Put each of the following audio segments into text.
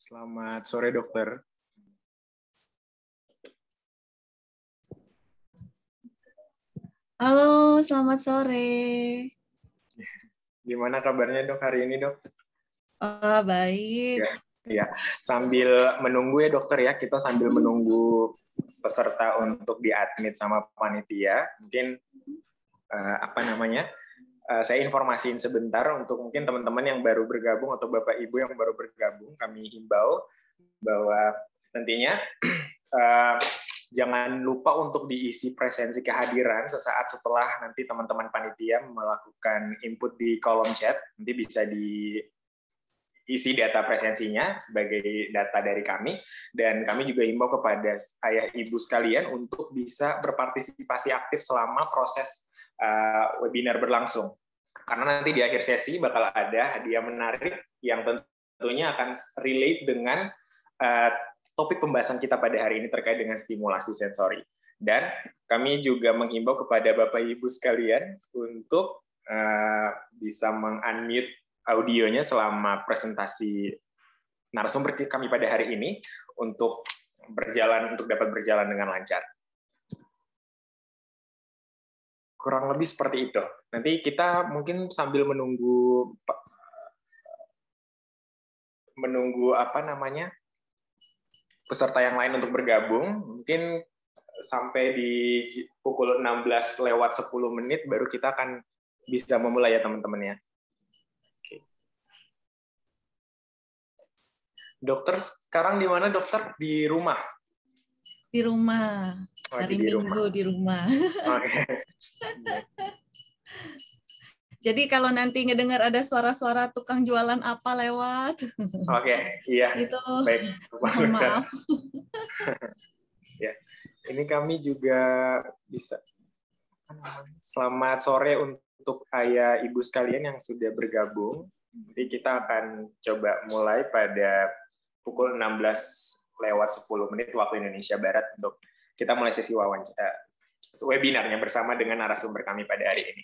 Selamat sore, dokter. Halo, selamat sore. Gimana kabarnya, dok, hari ini, dok? Baik. Ya, sambil menunggu ya, dokter ya, kita sambil menunggu peserta untuk diadmit sama panitia. Mungkin saya informasiin sebentar untuk mungkin teman-teman yang baru bergabung atau bapak ibu yang baru bergabung, kami himbau bahwa nantinya jangan lupa untuk diisi presensi kehadiran sesaat setelah nanti teman-teman panitia melakukan input di kolom chat. Nanti bisa diisi data presensinya sebagai data dari kami, dan kami juga himbau kepada ayah ibu sekalian untuk bisa berpartisipasi aktif selama proses webinar berlangsung. Karena nanti di akhir sesi bakal ada hadiah menarik yang tentunya akan relate dengan topik pembahasan kita pada hari ini terkait dengan stimulasi sensori. Dan kami juga menghimbau kepada Bapak Ibu sekalian untuk bisa meng-unmute audionya selama presentasi narasumber kami pada hari ini untuk dapat berjalan dengan lancar. Kurang lebih seperti itu. Nanti kita mungkin sambil menunggu peserta yang lain untuk bergabung, mungkin sampai di pukul 16:10 baru kita akan bisa memulai ya teman-teman ya. Oke. Dokter sekarang di mana, dokter? Di rumah? Di rumah. Hari Minggu di rumah. Oke. Jadi kalau nanti ngedengar ada suara-suara tukang jualan apa lewat. Oke, iya. Itu Baik. mohon maaf. Ya. Ini kami juga bisa. Selamat sore untuk ayah ibu sekalian yang sudah bergabung. Jadi kita akan coba mulai pada pukul 16:10 waktu Indonesia Barat untuk kita mulai sesi webinarnya bersama dengan narasumber kami pada hari ini.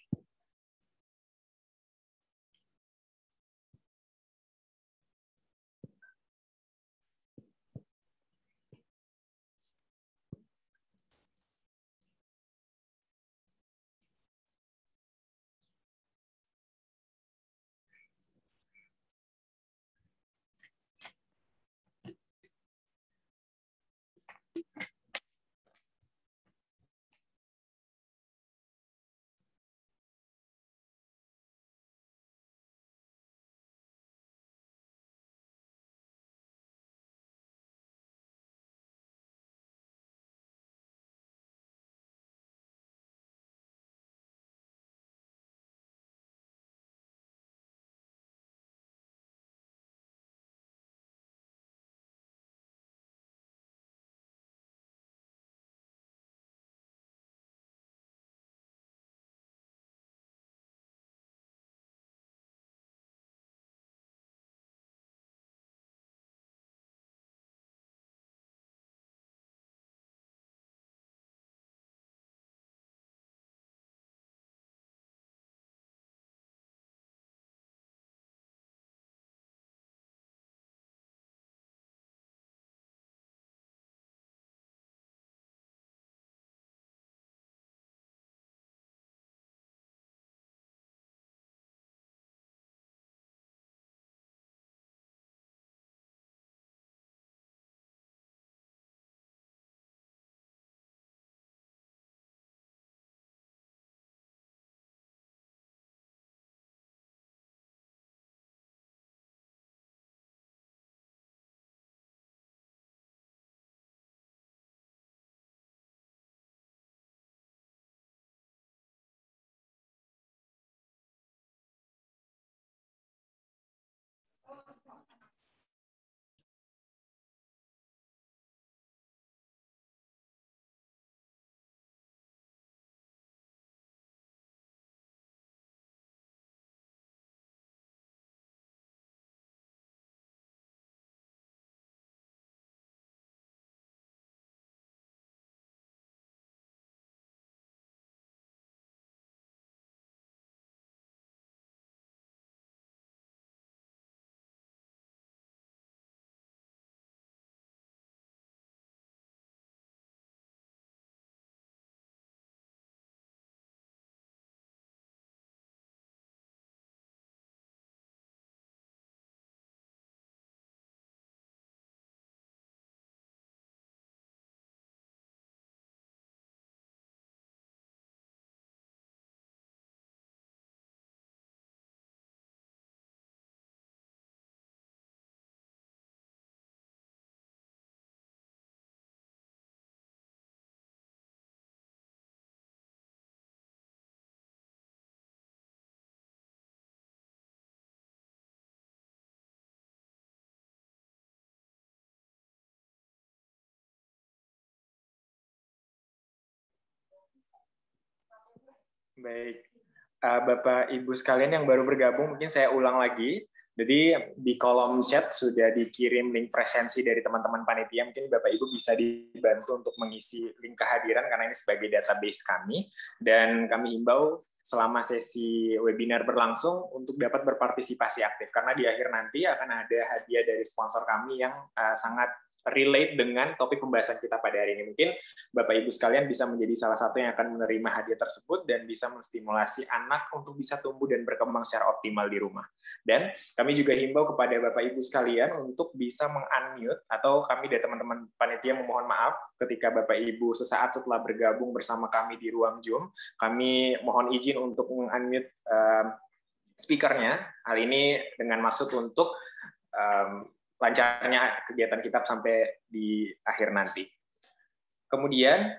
Baik, Bapak Ibu sekalian yang baru bergabung, mungkin saya ulang lagi. Jadi di kolom chat sudah dikirim link presensi dari teman-teman panitia. Mungkin Bapak Ibu bisa dibantu untuk mengisi link kehadiran karena ini sebagai database kami. Dan kami himbau selama sesi webinar berlangsung untuk dapat berpartisipasi aktif karena di akhir nanti akan ada hadiah dari sponsor kami yang sangat relate dengan topik pembahasan kita pada hari ini. Mungkin Bapak Ibu sekalian bisa menjadi salah satu yang akan menerima hadiah tersebut dan bisa menstimulasi anak untuk bisa tumbuh dan berkembang secara optimal di rumah. Dan kami juga himbau kepada Bapak Ibu sekalian untuk bisa meng-unmute atau kami dari teman-teman panitia memohon maaf ketika Bapak Ibu sesaat setelah bergabung bersama kami di ruang Zoom, kami mohon izin untuk meng-unmute speakernya. Hal ini dengan maksud untuk lancarnya kegiatan kita sampai di akhir nanti. Kemudian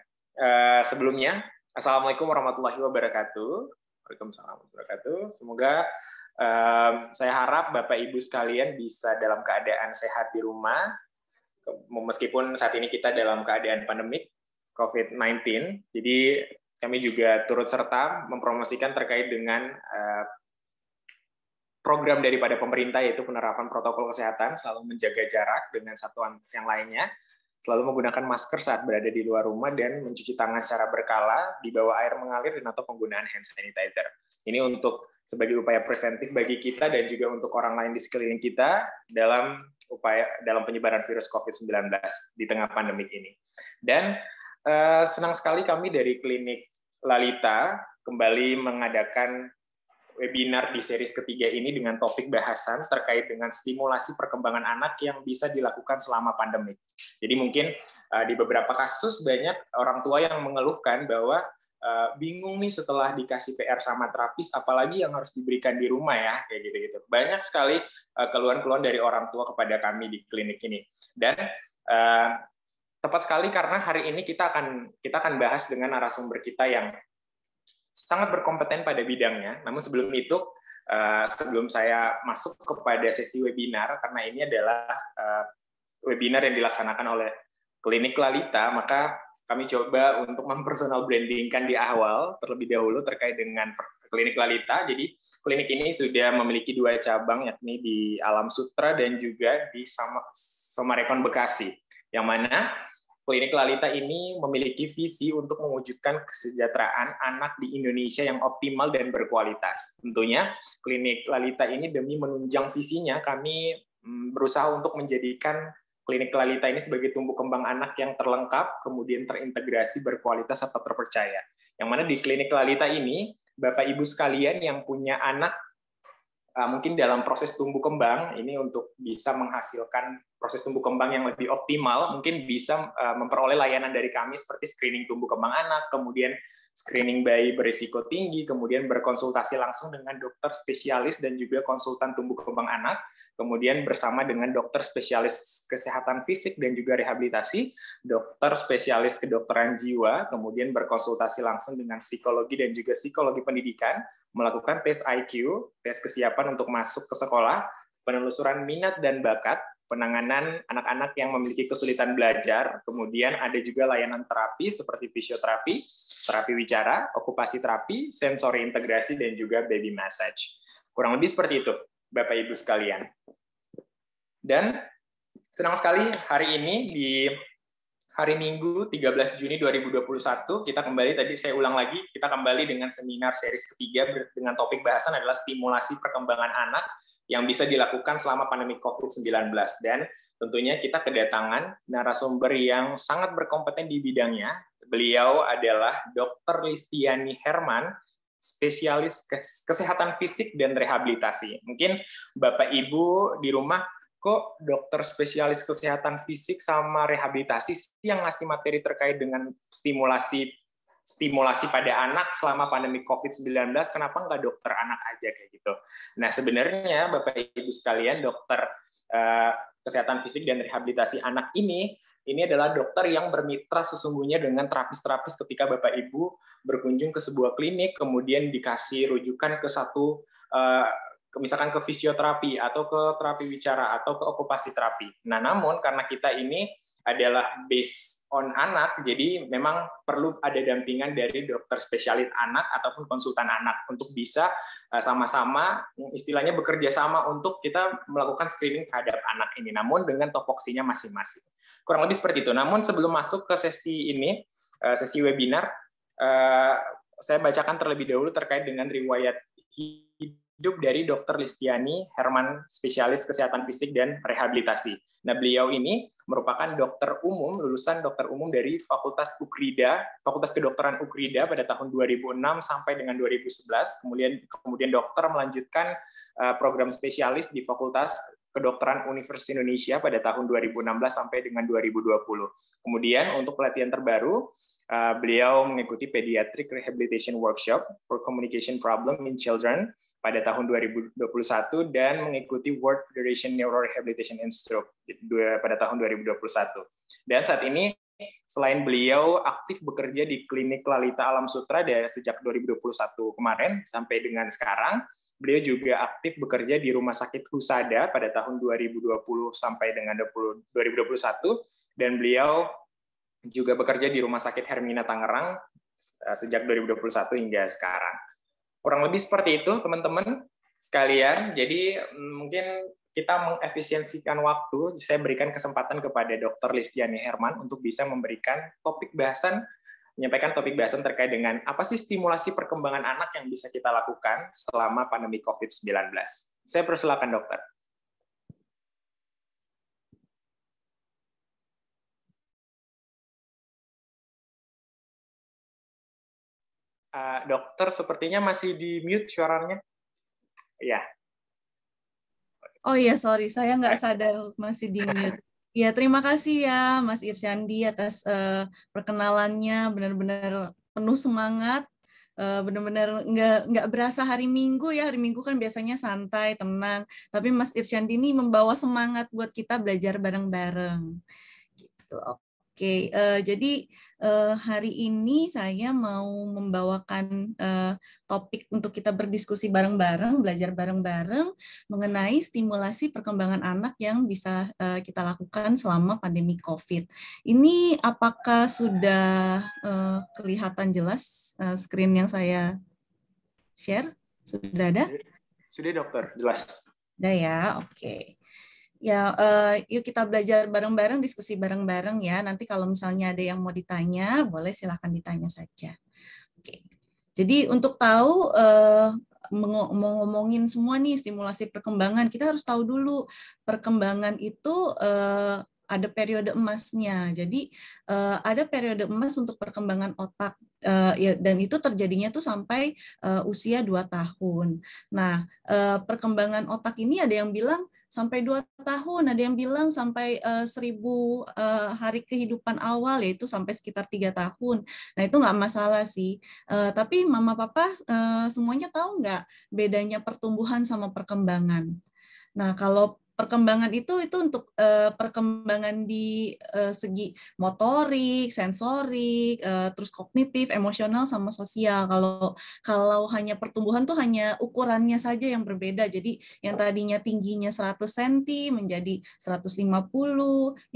sebelumnya, Assalamualaikum warahmatullahi wabarakatuh. Waalaikumsalam warahmatullahi wabarakatuh. Semoga saya harap Bapak Ibu sekalian bisa dalam keadaan sehat di rumah, meskipun saat ini kita dalam keadaan pandemik COVID-19. Jadi kami juga turut serta mempromosikan terkait dengan program daripada pemerintah, yaitu penerapan protokol kesehatan, selalu menjaga jarak dengan satuan yang lainnya, selalu menggunakan masker saat berada di luar rumah, dan mencuci tangan secara berkala di bawah air mengalir dan atau penggunaan hand sanitizer. Ini untuk sebagai upaya preventif bagi kita dan juga untuk orang lain di sekeliling kita dalam penyebaran virus COVID-19 di tengah pandemik ini. Dan senang sekali kami dari Klinik Lalita kembali mengadakan webinar di series ketiga ini dengan topik bahasan terkait dengan stimulasi perkembangan anak yang bisa dilakukan selama pandemi. Jadi mungkin di beberapa kasus banyak orang tua yang mengeluhkan bahwa bingung nih setelah dikasih PR sama terapis, apalagi yang harus diberikan di rumah ya, kayak gitu-gitu. Banyak sekali keluhan-keluhan dari orang tua kepada kami di klinik ini. Dan tepat sekali karena hari ini kita akan bahas dengan narasumber kita yang sangat berkompeten pada bidangnya. Namun sebelum itu, sebelum saya masuk kepada sesi webinar, karena ini adalah webinar yang dilaksanakan oleh Klinik Lalita, maka kami coba untuk mempersonal brandingkan di awal terlebih dahulu terkait dengan Klinik Lalita. Jadi klinik ini sudah memiliki 2 cabang, yakni di Alam Sutra dan juga di Samarekon Bekasi, yang mana Klinik Lalita ini memiliki visi untuk mewujudkan kesejahteraan anak di Indonesia yang optimal dan berkualitas. Tentunya Klinik Lalita ini demi menunjang visinya, kami berusaha untuk menjadikan Klinik Lalita ini sebagai tumbuh kembang anak yang terlengkap, kemudian terintegrasi, berkualitas, serta terpercaya. Yang mana di Klinik Lalita ini, Bapak Ibu sekalian yang punya anak mungkin dalam proses tumbuh kembang ini untuk bisa menghasilkan proses tumbuh kembang yang lebih optimal, mungkin bisa memperoleh layanan dari kami seperti screening tumbuh kembang anak, kemudian screening bayi berisiko tinggi, kemudian berkonsultasi langsung dengan dokter spesialis dan juga konsultan tumbuh kembang anak, kemudian bersama dengan dokter spesialis kesehatan fisik dan juga rehabilitasi, dokter spesialis kedokteran jiwa, kemudian berkonsultasi langsung dengan psikologi dan juga psikologi pendidikan, melakukan tes IQ, tes kesiapan untuk masuk ke sekolah, penelusuran minat dan bakat, penanganan anak-anak yang memiliki kesulitan belajar, kemudian ada juga layanan terapi seperti fisioterapi, terapi wicara, okupasi terapi, sensori integrasi, dan juga baby massage. Kurang lebih seperti itu, Bapak Ibu sekalian. Dan senang sekali hari ini di hari Minggu 13 Juni 2021 kita kembali, tadi saya ulang lagi, kita kembali dengan seminar series ketiga dengan topik bahasan adalah stimulasi perkembangan anak yang bisa dilakukan selama pandemi COVID-19. Dan tentunya kita kedatangan narasumber yang sangat berkompeten di bidangnya. Beliau adalah Dr. Listiani Herman, spesialis kesehatan fisik dan rehabilitasi. Mungkin Bapak Ibu di rumah, kok dokter spesialis kesehatan fisik sama rehabilitasi yang ngasih materi terkait dengan stimulasi pada anak selama pandemi COVID-19, kenapa nggak dokter anak aja kayak gitu? Nah, sebenarnya Bapak Ibu sekalian, dokter kesehatan fisik dan rehabilitasi anak ini adalah dokter yang bermitra sesungguhnya dengan terapis-terapis ketika Bapak Ibu berkunjung ke sebuah klinik, kemudian dikasih rujukan ke misalkan ke fisioterapi atau ke terapi bicara atau ke okupasi terapi. Nah, namun karena kita ini adalah based on anak, jadi memang perlu ada dampingan dari dokter spesialis anak ataupun konsultan anak untuk bisa sama-sama istilahnya bekerja sama untuk kita melakukan screening terhadap anak ini, namun dengan topoksinya masing-masing. Kurang lebih seperti itu. Namun sebelum masuk ke sesi ini, sesi webinar, saya bacakan terlebih dahulu terkait dengan riwayat hidup dari Dr. Listiani Herman, spesialis kesehatan fisik dan rehabilitasi. Nah, beliau ini merupakan dokter umum, lulusan dokter umum dari Fakultas Ukrida, Fakultas Kedokteran Ukrida pada tahun 2006 sampai dengan 2011. Kemudian dokter melanjutkan program spesialis di Fakultas Kedokteran Universitas Indonesia pada tahun 2016 sampai dengan 2020. Kemudian untuk pelatihan terbaru, beliau mengikuti Pediatric Rehabilitation Workshop for Communication Problem in Children pada tahun 2021 dan mengikuti World Federation Neurorehabilitation and Stroke pada tahun 2021. Dan saat ini selain beliau aktif bekerja di Klinik Lalita Alam Sutra dari sejak 2021 kemarin sampai dengan sekarang, beliau juga aktif bekerja di Rumah Sakit Husada pada tahun 2020 sampai dengan 2021 dan beliau juga bekerja di Rumah Sakit Hermina Tangerang sejak 2021 hingga sekarang. Kurang lebih seperti itu, teman-teman sekalian. Jadi mungkin kita mengefisiensikan waktu. Saya berikan kesempatan kepada Dr. Listiani Herman untuk bisa memberikan menyampaikan topik bahasan terkait dengan apa sih stimulasi perkembangan anak yang bisa kita lakukan selama pandemi COVID-19. Saya persilakan, dokter. Dokter sepertinya masih di mute suaranya. Ya. Oh iya, sorry, saya nggak sadar masih di mute. Ya, terima kasih ya Mas Irsyandi atas perkenalannya, benar-benar penuh semangat, benar-benar nggak berasa hari Minggu ya, hari Minggu kan biasanya santai, tenang, tapi Mas Irsyandi ini membawa semangat buat kita belajar bareng-bareng. Gitu. Oke, jadi hari ini saya mau membawakan topik untuk kita berdiskusi bareng-bareng, belajar bareng-bareng mengenai stimulasi perkembangan anak yang bisa kita lakukan selama pandemi COVID. Ini apakah sudah kelihatan jelas screen yang saya share? Sudah ada? Sudah, dokter, jelas. Sudah ya, oke. Ya, yuk kita belajar bareng-bareng, diskusi bareng-bareng ya. Nanti kalau misalnya ada yang mau ditanya, boleh silahkan ditanya saja. Oke. Jadi untuk tahu mau ngomongin semua nih stimulasi perkembangan, kita harus tahu dulu perkembangan itu ada periode emasnya. Jadi ada periode emas untuk perkembangan otak dan itu terjadinya tuh sampai usia 2 tahun. Nah, perkembangan otak ini ada yang bilang sampai 2 tahun, ada yang bilang sampai 1000 hari kehidupan awal, yaitu sampai sekitar 3 tahun. Nah, itu nggak masalah sih. Tapi Mama Papa semuanya tahu nggak bedanya pertumbuhan sama perkembangan? Nah, kalau perkembangan itu untuk perkembangan di segi motorik, sensorik, terus kognitif, emosional sama sosial. Kalau hanya pertumbuhan tuh hanya ukurannya saja yang berbeda. Jadi yang tadinya tingginya 100 cm menjadi 150,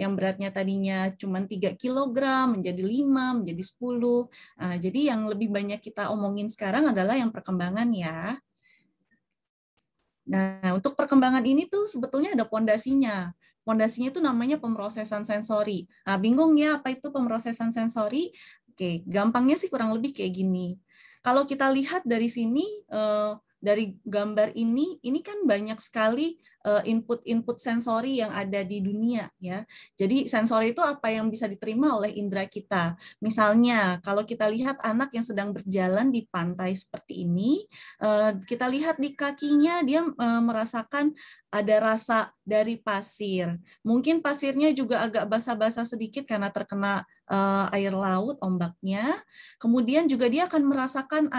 yang beratnya tadinya cuma 3 kg menjadi 5, menjadi 10. Jadi yang lebih banyak kita omongin sekarang adalah yang perkembangan ya. Nah, untuk perkembangan ini tuh sebetulnya ada pondasinya. Pondasinya itu namanya pemrosesan sensori. Nah, bingung ya apa itu pemrosesan sensori? Oke, gampangnya sih kurang lebih kayak gini. Kalau kita lihat dari sini, dari gambar ini kan banyak sekali input-input sensori yang ada di dunia ya. Jadi sensori itu apa yang bisa diterima oleh indera kita. Misalnya kalau kita lihat anak yang sedang berjalan di pantai seperti ini, kita lihat di kakinya dia merasakan ada rasa dari pasir. Mungkin pasirnya juga agak basah-basah sedikit karena terkena air laut, ombaknya. Kemudian juga dia akan merasakan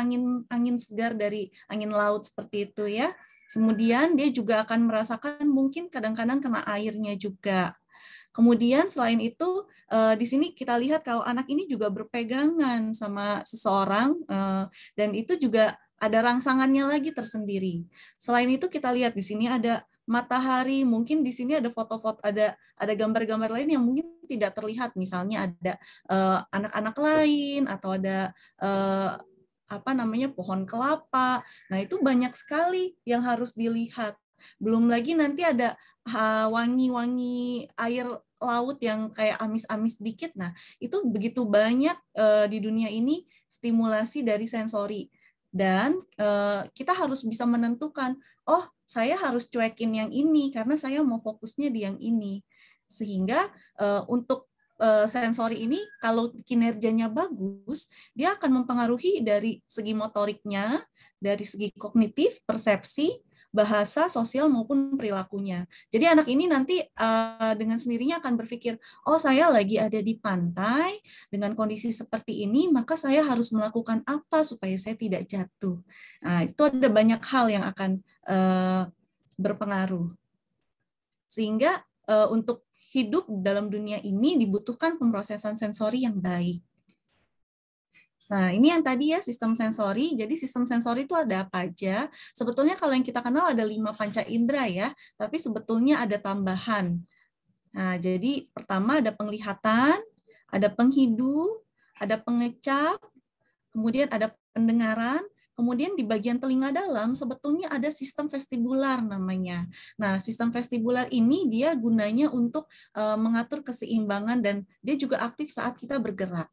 angin segar dari angin laut seperti itu ya. Kemudian dia juga akan merasakan mungkin kadang-kadang kena airnya juga. Kemudian selain itu di sini kita lihat kalau anak ini juga berpegangan sama seseorang dan itu juga ada rangsangannya lagi tersendiri. Selain itu kita lihat di sini ada matahari, mungkin di sini ada foto-foto, ada gambar-gambar lain yang mungkin tidak terlihat, misalnya ada anak-anak lain atau ada pohon kelapa. Nah, itu banyak sekali yang harus dilihat. Belum lagi nanti ada wangi-wangi air laut yang kayak amis-amis dikit. Nah, itu begitu banyak di dunia ini stimulasi dari sensori. Dan kita harus bisa menentukan, oh, saya harus cuekin yang ini karena saya mau fokusnya di yang ini. Sehingga untuk sensori ini kalau kinerjanya bagus, dia akan mempengaruhi dari segi motoriknya, dari segi kognitif, persepsi, bahasa, sosial maupun perilakunya. Jadi anak ini nanti dengan sendirinya akan berpikir, oh saya lagi ada di pantai dengan kondisi seperti ini, maka saya harus melakukan apa supaya saya tidak jatuh. Nah, itu ada banyak hal yang akan berpengaruh. Sehingga untuk hidup dalam dunia ini dibutuhkan pemrosesan sensori yang baik. Nah, ini yang tadi ya sistem sensori. Jadi sistem sensori itu ada apa aja? Sebetulnya kalau yang kita kenal ada 5 panca indera ya, tapi sebetulnya ada tambahan. Nah, jadi pertama ada penglihatan, ada penghidu, ada pengecap, kemudian ada pendengaran, kemudian di bagian telinga dalam sebetulnya ada sistem vestibular namanya. Nah, sistem vestibular ini dia gunanya untuk mengatur keseimbangan dan dia juga aktif saat kita bergerak.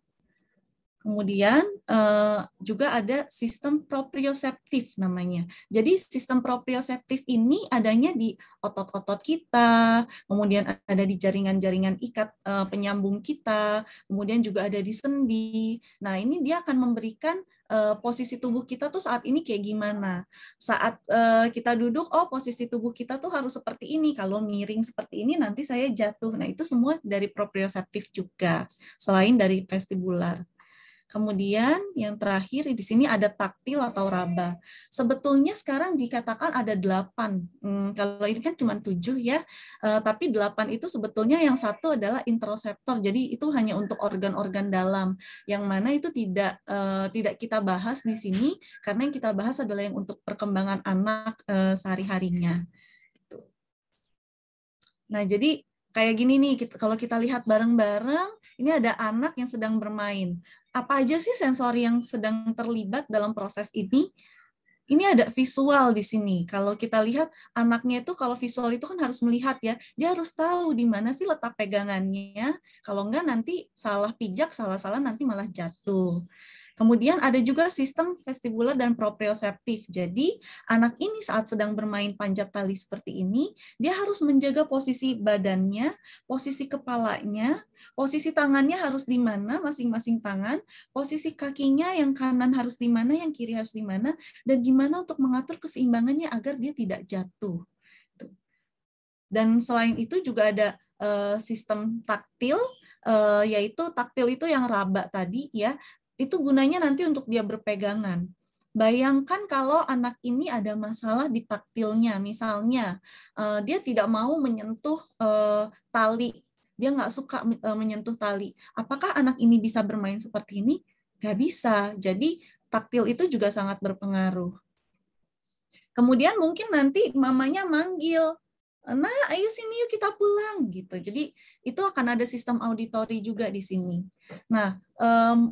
Kemudian juga ada sistem proprioseptif namanya. Jadi sistem proprioseptif ini adanya di otot-otot kita, kemudian ada di jaringan-jaringan ikat penyambung kita, kemudian juga ada di sendi. Nah, ini dia akan memberikan posisi tubuh kita tuh saat ini kayak gimana. Saat kita duduk, oh posisi tubuh kita tuh harus seperti ini. Kalau miring seperti ini nanti saya jatuh. Nah, itu semua dari proprioseptif juga, selain dari vestibular. Kemudian yang terakhir di sini ada taktil atau raba. Sebetulnya sekarang dikatakan ada 8. Kalau ini kan cuma 7 ya, tapi 8 itu sebetulnya yang satu adalah interoceptor. Jadi itu hanya untuk organ-organ dalam, yang mana itu tidak kita bahas di sini karena yang kita bahas adalah yang untuk perkembangan anak sehari-harinya. Nah, jadi kayak gini nih, kalau kita lihat bareng-bareng, ini ada anak yang sedang bermain. Apa aja sih sensori yang sedang terlibat dalam proses ini? Ini ada visual di sini. Kalau kita lihat anaknya itu, kalau visual itu kan harus melihat ya, dia harus tahu di mana sih letak pegangannya. Kalau enggak nanti salah pijak, salah-salah nanti malah jatuh. Kemudian ada juga sistem vestibular dan proprioseptif. Jadi anak ini saat sedang bermain panjat tali seperti ini, dia harus menjaga posisi badannya, posisi kepalanya, posisi tangannya harus di mana masing-masing tangan, posisi kakinya yang kanan harus di mana, yang kiri harus di mana, dan gimana untuk mengatur keseimbangannya agar dia tidak jatuh. Dan selain itu juga ada sistem taktil, yaitu taktil itu yang raba tadi ya, itu gunanya nanti untuk dia berpegangan. Bayangkan kalau anak ini ada masalah di taktilnya, misalnya dia tidak mau menyentuh tali, dia nggak suka menyentuh tali. Apakah anak ini bisa bermain seperti ini? Nggak bisa. Jadi taktil itu juga sangat berpengaruh. Kemudian mungkin nanti mamanya manggil, nah ayo sini yuk kita pulang gitu. Jadi itu akan ada sistem auditori juga di sini. Nah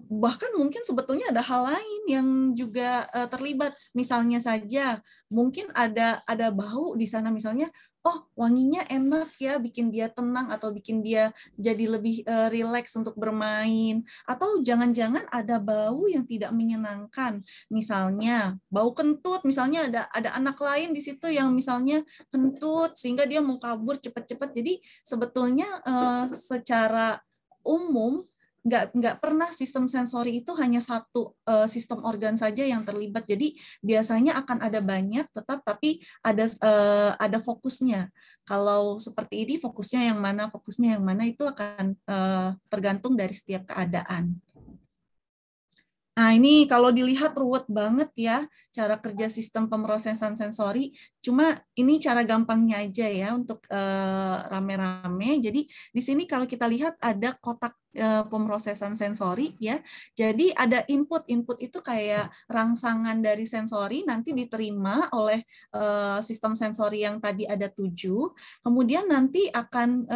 bahkan mungkin sebetulnya ada hal lain yang juga terlibat. Misalnya saja mungkin ada bau di sana, misalnya oh wanginya enak ya, bikin dia tenang atau bikin dia jadi lebih rileks untuk bermain. Atau jangan-jangan ada bau yang tidak menyenangkan, misalnya bau kentut, misalnya ada anak lain di situ yang misalnya kentut sehingga dia mau kabur cepat-cepat. Jadi sebetulnya secara umum nggak pernah sistem sensori itu hanya satu sistem organ saja yang terlibat. Jadi biasanya akan ada banyak tetap, tapi ada fokusnya. Kalau seperti ini fokusnya yang mana itu akan tergantung dari setiap keadaan. Nah, ini kalau dilihat ruwet banget ya cara kerja sistem pemrosesan sensori. Cuma ini cara gampangnya aja ya untuk rame-rame. Jadi di sini kalau kita lihat ada kotak pemrosesan sensori ya. Jadi ada input. Input itu kayak rangsangan dari sensori nanti diterima oleh sistem sensori yang tadi ada 7. Kemudian nanti akan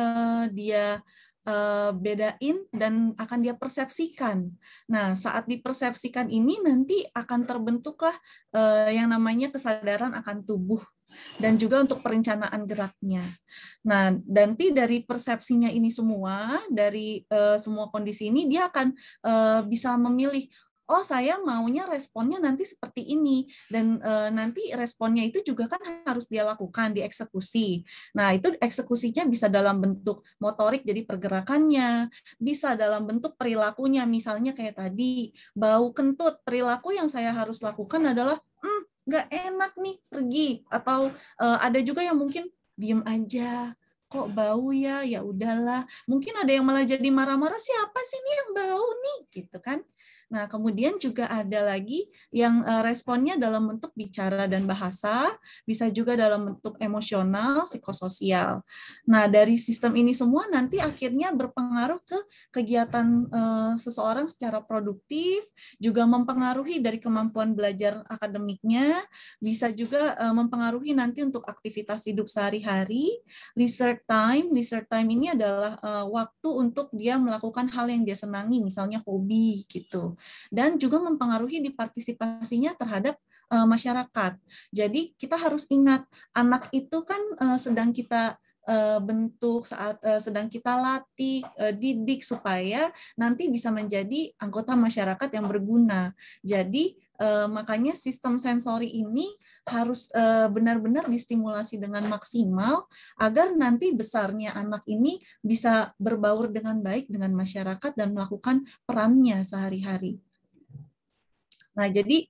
dia bedain dan akan dia persepsikan. Nah, saat dipersepsikan ini nanti akan terbentuklah yang namanya kesadaran akan tubuh dan juga untuk perencanaan geraknya. Nah, nanti dari persepsinya ini semua, dari semua kondisi ini, dia akan bisa memilih, oh saya maunya responnya nanti seperti ini, dan nanti responnya itu juga kan harus dia lakukan, dieksekusi. Nah, itu eksekusinya bisa dalam bentuk motorik, jadi pergerakannya, bisa dalam bentuk perilakunya, misalnya kayak tadi, bau kentut, perilaku yang saya harus lakukan adalah, nggak enak nih pergi, atau ada juga yang mungkin diem aja, kok bau ya, ya udahlah. Mungkin ada yang malah jadi marah-marah, siapa sih nih yang bau nih, gitu kan. Nah, kemudian juga ada lagi yang responnya dalam bentuk bicara dan bahasa, bisa juga dalam bentuk emosional, psikososial. Nah, dari sistem ini semua nanti akhirnya berpengaruh ke kegiatan seseorang secara produktif, juga mempengaruhi dari kemampuan belajar akademiknya, bisa juga mempengaruhi nanti untuk aktivitas hidup sehari-hari. Leisure time ini adalah waktu untuk dia melakukan hal yang dia senangi, misalnya hobi gitu. Dan juga mempengaruhi di partisipasinya terhadap masyarakat. Jadi kita harus ingat, anak itu kan sedang kita bentuk saat sedang kita latih, didik supaya nanti bisa menjadi anggota masyarakat yang berguna. Jadi makanya sistem sensori ini harus benar-benar distimulasi dengan maksimal agar nanti besarnya anak ini bisa berbaur dengan baik dengan masyarakat dan melakukan perannya sehari-hari. Nah, jadi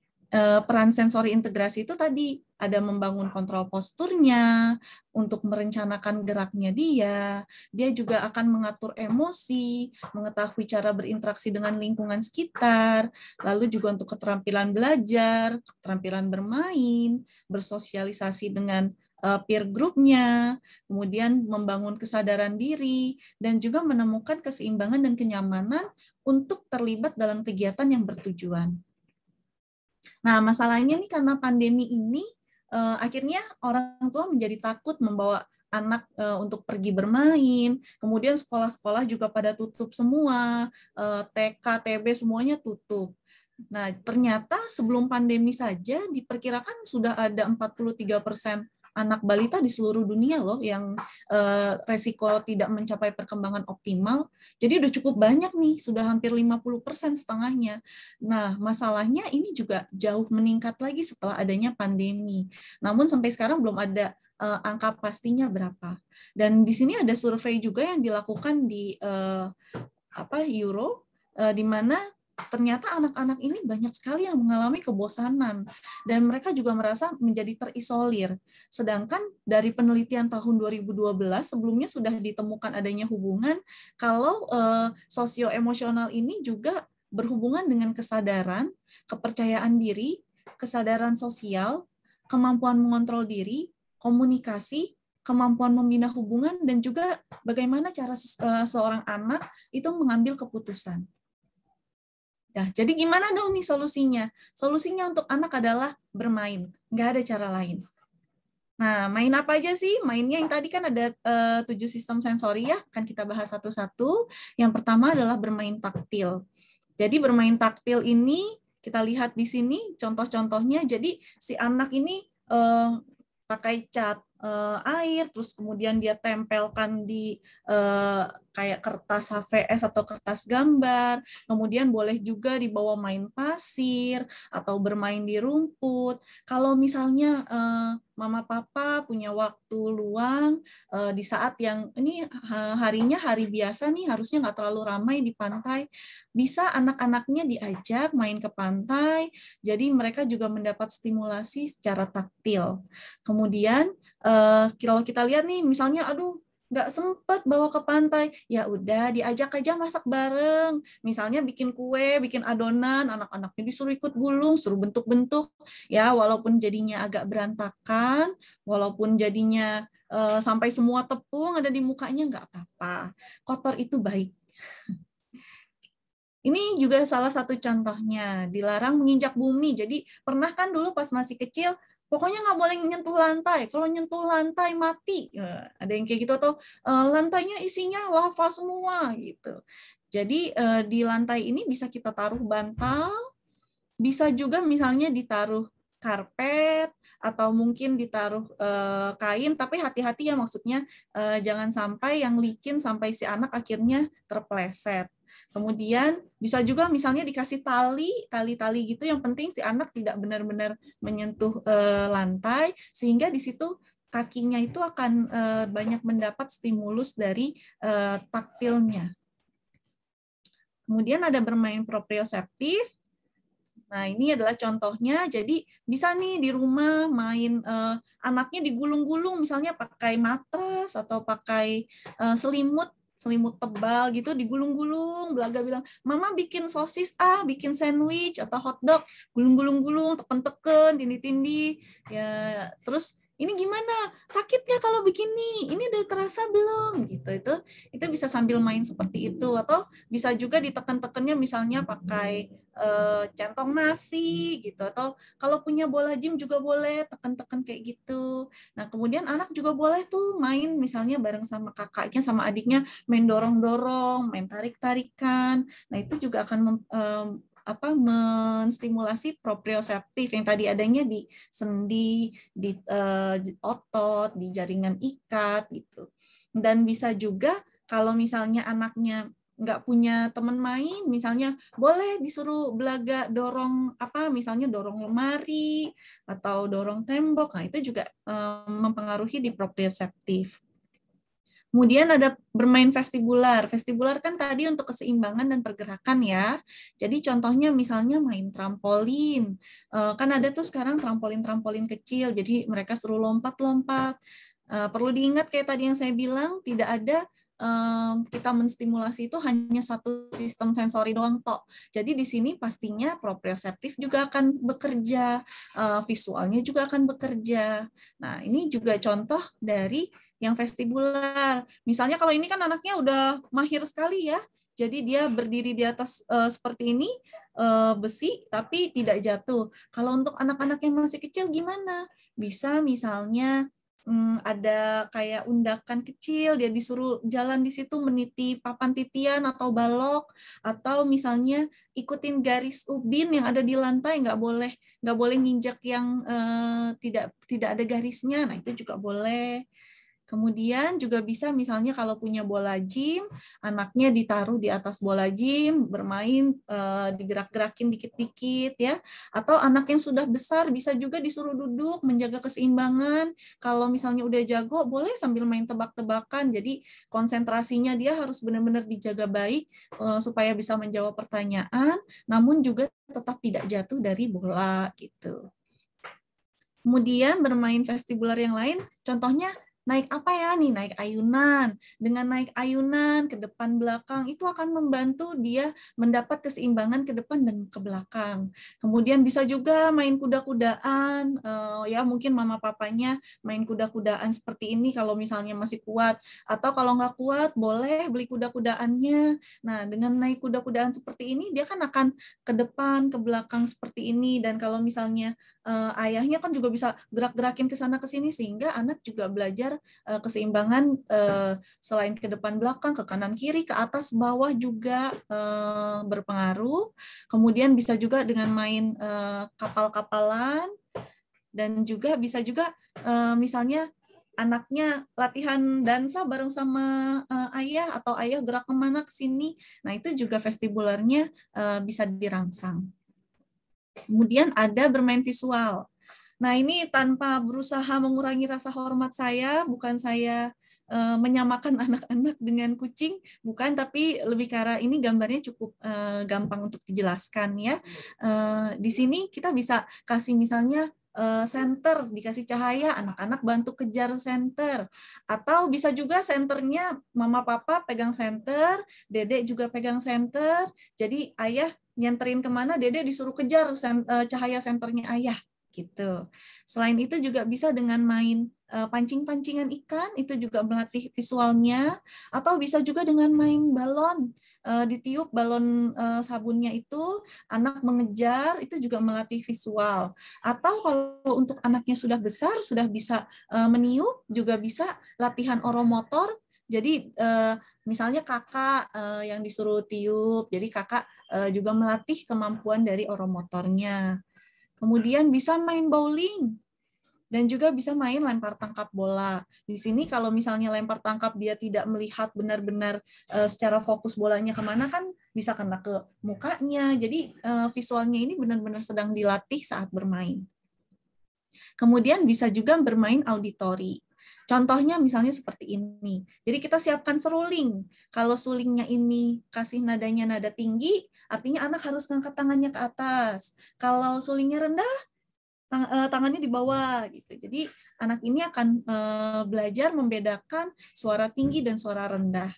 peran sensori integrasi itu tadi ada membangun kontrol posturnya, untuk merencanakan geraknya dia juga akan mengatur emosi, mengetahui cara berinteraksi dengan lingkungan sekitar, lalu juga untuk keterampilan belajar, keterampilan bermain, bersosialisasi dengan peer group-nya, kemudian membangun kesadaran diri, dan juga menemukan keseimbangan dan kenyamanan untuk terlibat dalam kegiatan yang bertujuan. Nah, masalahnya nih karena pandemi ini, akhirnya orang tua menjadi takut membawa anak untuk pergi bermain, kemudian sekolah-sekolah juga pada tutup semua, TK, TB semuanya tutup. Nah, ternyata sebelum pandemi saja diperkirakan sudah ada 43% anak balita di seluruh dunia loh yang resiko tidak mencapai perkembangan optimal. Jadi udah cukup banyak nih, sudah hampir 50% setengahnya. Nah, masalahnya ini juga jauh meningkat lagi setelah adanya pandemi. Namun sampai sekarang belum ada angka pastinya berapa. Dan di sini ada survei juga yang dilakukan di Euro, di mana ternyata anak-anak ini banyak sekali yang mengalami kebosanan dan mereka juga merasa menjadi terisolir. Sedangkan dari penelitian tahun 2012 sebelumnya sudah ditemukan adanya hubungan kalau sosioemosional ini juga berhubungan dengan kesadaran, kepercayaan diri, kesadaran sosial, kemampuan mengontrol diri, komunikasi, kemampuan membina hubungan, dan juga bagaimana cara seorang anak itu mengambil keputusan. Nah, jadi gimana dong nih solusinya? Solusinya untuk anak adalah bermain, nggak ada cara lain. Nah, main apa aja sih? Mainnya yang tadi kan ada 7 sistem sensori ya, akan kita bahas satu-satu. Yang pertama adalah bermain taktil. Jadi bermain taktil ini kita lihat di sini contoh-contohnya. Jadi si anak ini pakai cat air, terus kemudian dia tempelkan di kayak kertas HVS atau kertas gambar, kemudian boleh juga dibawa main pasir atau bermain di rumput. Kalau misalnya mama papa punya waktu luang di saat yang ini harinya hari biasa nih, harusnya nggak terlalu ramai di pantai, bisa anak-anaknya diajak main ke pantai, jadi mereka juga mendapat stimulasi secara taktil. Kemudian kalau kita lihat nih, misalnya, aduh nggak sempet bawa ke pantai, ya udah diajak aja masak bareng. Misalnya bikin kue, bikin adonan, anak-anaknya disuruh ikut gulung, suruh bentuk-bentuk. Ya, walaupun jadinya agak berantakan, walaupun jadinya sampai semua tepung ada di mukanya, nggak apa-apa. Kotor itu baik. Ini juga salah satu contohnya, dilarang menginjak bumi. Jadi pernah kan dulu pas masih kecil, pokoknya nggak boleh nyentuh lantai. Kalau nyentuh lantai mati. Ya, ada yang kayak gitu, atau lantainya isinya lava semua gitu. Jadi di lantai ini bisa kita taruh bantal, bisa juga misalnya ditaruh karpet, atau mungkin ditaruh kain, tapi hati-hati ya, maksudnya jangan sampai yang licin sampai si anak akhirnya terpleset. Kemudian bisa juga misalnya dikasih tali-tali gitu, yang penting si anak tidak benar-benar menyentuh lantai, sehingga di situ kakinya itu akan banyak mendapat stimulus dari taktilnya. Kemudian ada bermain proprioseptif. Nah, ini adalah contohnya. Jadi bisa nih di rumah main, anaknya digulung-gulung, misalnya pakai matras atau pakai selimut tebal gitu, digulung-gulung. Belaga bilang, "Mama bikin sosis bikin sandwich atau hotdog, gulung-gulung-gulung, teken-teken, tindih-tindih." Ya, terus ini gimana? Sakit nggak kalau begini? Ini udah terasa belum? Gitu. Itu bisa sambil main seperti itu, atau bisa juga diteken-tekennya misalnya pakai centong nasi gitu, atau kalau punya bola gym juga boleh tekan-tekan kayak gitu. Nah, kemudian anak juga boleh tuh main misalnya bareng sama kakaknya sama adiknya, main dorong-dorong, main tarik-tarikan. Nah, itu juga akan menstimulasi proprioseptif yang tadi adanya di sendi, di otot, di jaringan ikat gitu. Dan bisa juga kalau misalnya anaknya nggak punya teman main, misalnya boleh disuruh belaga dorong misalnya dorong lemari atau dorong tembok. Nah, itu juga mempengaruhi di proprioseptif. Kemudian ada bermain vestibular. Vestibular kan tadi untuk keseimbangan dan pergerakan ya. Jadi contohnya misalnya main trampolin. Kan ada tuh sekarang trampolin-trampolin kecil, jadi mereka suruh lompat-lompat. Perlu diingat kayak tadi yang saya bilang, tidak ada kita menstimulasi itu hanya satu sistem sensori doang tok. Jadi di sini pastinya proprioseptif juga akan bekerja, visualnya juga akan bekerja. Nah, ini juga contoh dari yang vestibular. Misalnya kalau ini kan anaknya udah mahir sekali ya, jadi dia berdiri di atas seperti ini, besi, tapi tidak jatuh. Kalau untuk anak-anak yang masih kecil gimana? Bisa misalnya ada kayak undakan kecil, dia disuruh jalan di situ meniti papan titian atau balok, atau misalnya ikutin garis ubin yang ada di lantai, nggak boleh nginjak yang tidak ada garisnya. Nah, itu juga boleh. Kemudian juga bisa misalnya kalau punya bola gym, anaknya ditaruh di atas bola gym, bermain, digerak-gerakin dikit-dikit ya. Atau anak yang sudah besar bisa juga disuruh duduk, menjaga keseimbangan. Kalau misalnya udah jago, boleh sambil main tebak-tebakan. Jadi konsentrasinya dia harus benar-benar dijaga baik supaya bisa menjawab pertanyaan, namun juga tetap tidak jatuh dari bola gitu. Kemudian bermain vestibular yang lain, contohnya naik apa ya nih? Naik ayunan. Dengan naik ayunan ke depan belakang itu akan membantu dia mendapat keseimbangan ke depan dan ke belakang. Kemudian bisa juga main kuda-kudaan. Ya mungkin mama papanya main kuda-kudaan seperti ini kalau misalnya masih kuat. Atau kalau nggak kuat boleh beli kuda-kudaannya. Nah, dengan naik kuda-kudaan seperti ini dia kan akan ke depan, ke belakang seperti ini. Dan kalau misalnya ayahnya kan juga bisa gerak-gerakin ke sana ke sini, sehingga anak juga belajar keseimbangan selain ke depan belakang, ke kanan kiri, ke atas bawah juga berpengaruh. Kemudian bisa juga dengan main kapal-kapalan, dan juga bisa juga misalnya anaknya latihan dansa bareng sama ayah, atau ayah gerak kemana ke sini. Nah, itu juga vestibularnya bisa dirangsang. Kemudian ada bermain visual. Nah, ini tanpa berusaha mengurangi rasa hormat saya, bukan saya menyamakan anak-anak dengan kucing, bukan, tapi lebih ke arah ini gambarnya cukup gampang untuk dijelaskan ya. Di sini kita bisa kasih misalnya senter, dikasih cahaya, anak-anak bantu kejar senter. Atau bisa juga senternya mama papa pegang senter, dedek juga pegang senter, jadi ayah nyenterin kemana, dedek disuruh kejar cahaya senternya ayah. Gitu. Selain itu juga bisa dengan main pancing-pancingan ikan, itu juga melatih visualnya, atau bisa juga dengan main balon, ditiup balon sabunnya itu, anak mengejar, itu juga melatih visual. Atau kalau untuk anaknya sudah besar, sudah bisa meniup, juga bisa latihan oromotor. Jadi misalnya kakak yang disuruh tiup, jadi kakak juga melatih kemampuan dari oromotornya. Kemudian bisa main bowling, dan juga bisa main lempar tangkap bola. Di sini kalau misalnya lempar tangkap dia tidak melihat benar-benar secara fokus bolanya kemana, kan bisa kena ke mukanya. Jadi visualnya ini benar-benar sedang dilatih saat bermain. Kemudian bisa juga bermain auditori. Contohnya misalnya seperti ini. Jadi kita siapkan seruling. Kalau sulingnya ini kasih nadanya nada tinggi, artinya anak harus ngangkat tangannya ke atas. Kalau sulingnya rendah, tangannya di bawah gitu. Jadi anak ini akan belajar membedakan suara tinggi dan suara rendah.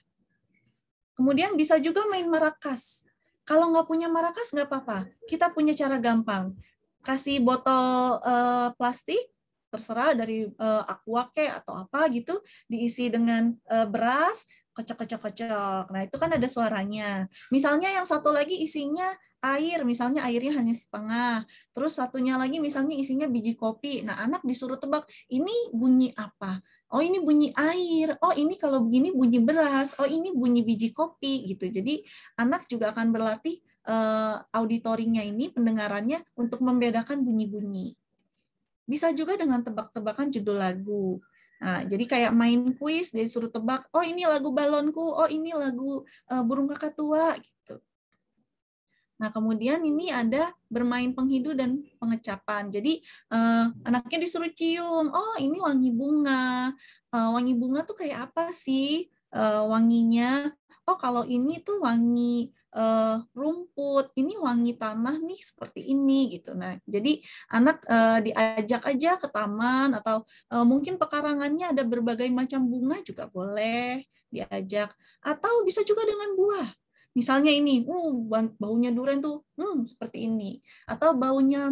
Kemudian bisa juga main marakas. Kalau nggak punya marakas nggak apa-apa. Kita punya cara gampang. Kasih botol plastik, terserah dari aqua atau apa gitu, diisi dengan beras, kocok-kocok-kocok. Nah itu kan ada suaranya. Misalnya yang satu lagi isinya air, misalnya airnya hanya setengah. Terus satunya lagi misalnya isinya biji kopi. Nah anak disuruh tebak, ini bunyi apa? Oh ini bunyi air, oh ini kalau begini bunyi beras, oh ini bunyi biji kopi gitu. Jadi anak juga akan berlatih auditorinya ini, pendengarannya untuk membedakan bunyi-bunyi. Bisa juga dengan tebak-tebakan judul lagu. Nah, jadi kayak main kuis, dia disuruh tebak, oh ini lagu balonku, oh ini lagu burung kakak tua gitu. Nah, kemudian ini ada bermain penghidu dan pengecapan. Jadi anaknya disuruh cium, oh ini wangi bunga. Wangi bunga tuh kayak apa sih wanginya? Oh kalau ini tuh wangi rumput, ini wangi tanah nih seperti ini gitu. Nah, jadi anak diajak aja ke taman atau mungkin pekarangannya ada berbagai macam bunga juga boleh diajak. Atau bisa juga dengan buah. Misalnya ini, baunya durian tuh, seperti ini. Atau baunya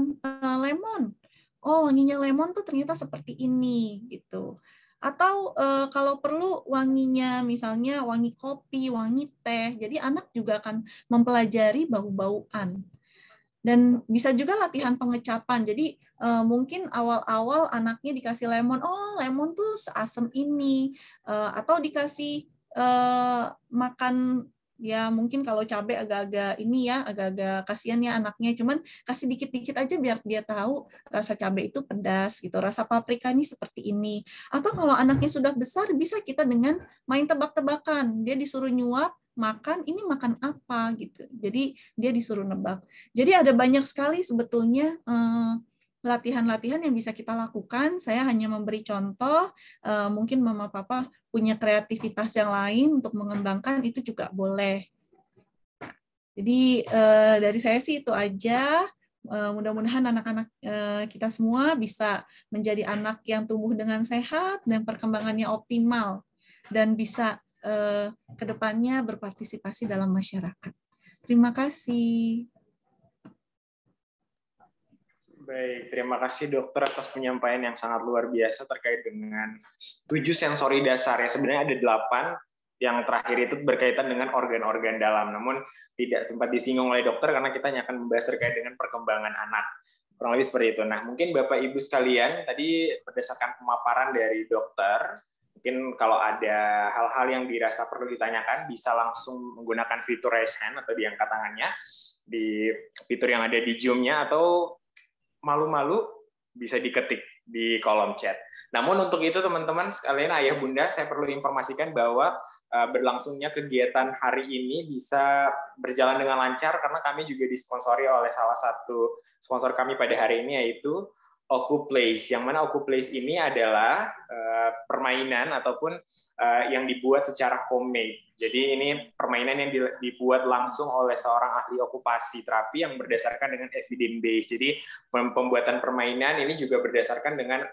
lemon. Oh, wanginya lemon tuh ternyata seperti ini, gitu. Atau kalau perlu wanginya, misalnya wangi kopi, wangi teh. Jadi anak juga akan mempelajari bau-bauan. Dan bisa juga latihan pengecapan. Jadi mungkin awal-awal anaknya dikasih lemon, oh lemon tuh seasem ini. Atau dikasih makan, ya mungkin kalau cabai agak-agak ini ya, agak-agak kasihan ya anaknya, cuman kasih dikit-dikit aja biar dia tahu rasa cabai itu pedas gitu, rasa paprika ini seperti ini. Atau kalau anaknya sudah besar, bisa kita dengan main tebak-tebakan, dia disuruh nyuap, makan, ini makan apa gitu. Jadi dia disuruh nebak. Jadi ada banyak sekali sebetulnya latihan-latihan yang bisa kita lakukan. Saya hanya memberi contoh, mungkin mama papa punya kreativitas yang lain untuk mengembangkan, itu juga boleh. Jadi dari saya sih itu aja. Mudah-mudahan anak-anak kita semua bisa menjadi anak yang tumbuh dengan sehat dan perkembangannya optimal, dan bisa ke depannya berpartisipasi dalam masyarakat. Terima kasih. Baik, terima kasih dokter atas penyampaian yang sangat luar biasa terkait dengan 7 sensori dasar. Ya, sebenarnya ada 8, yang terakhir itu berkaitan dengan organ-organ dalam. Namun tidak sempat disinggung oleh dokter karena kita hanya akan membahas terkait dengan perkembangan anak. Kurang lebih seperti itu. Nah, mungkin Bapak Ibu sekalian, tadi berdasarkan pemaparan dari dokter, mungkin kalau ada hal-hal yang dirasa perlu ditanyakan, bisa langsung menggunakan fitur raise hand atau diangkat tangannya di fitur yang ada di Zoom-nya, atau malu-malu bisa diketik di kolom chat. Namun untuk itu teman-teman sekalian, ayah bunda, saya perlu informasikan bahwa berlangsungnya kegiatan hari ini bisa berjalan dengan lancar karena kami juga disponsori oleh salah satu sponsor kami pada hari ini, yaitu Okuplace, yang mana Okuplace ini adalah permainan ataupun yang dibuat secara homemade. Jadi ini permainan yang dibuat langsung oleh seorang ahli okupasi terapi yang berdasarkan dengan evidence base. Jadi pembuatan permainan ini juga berdasarkan dengan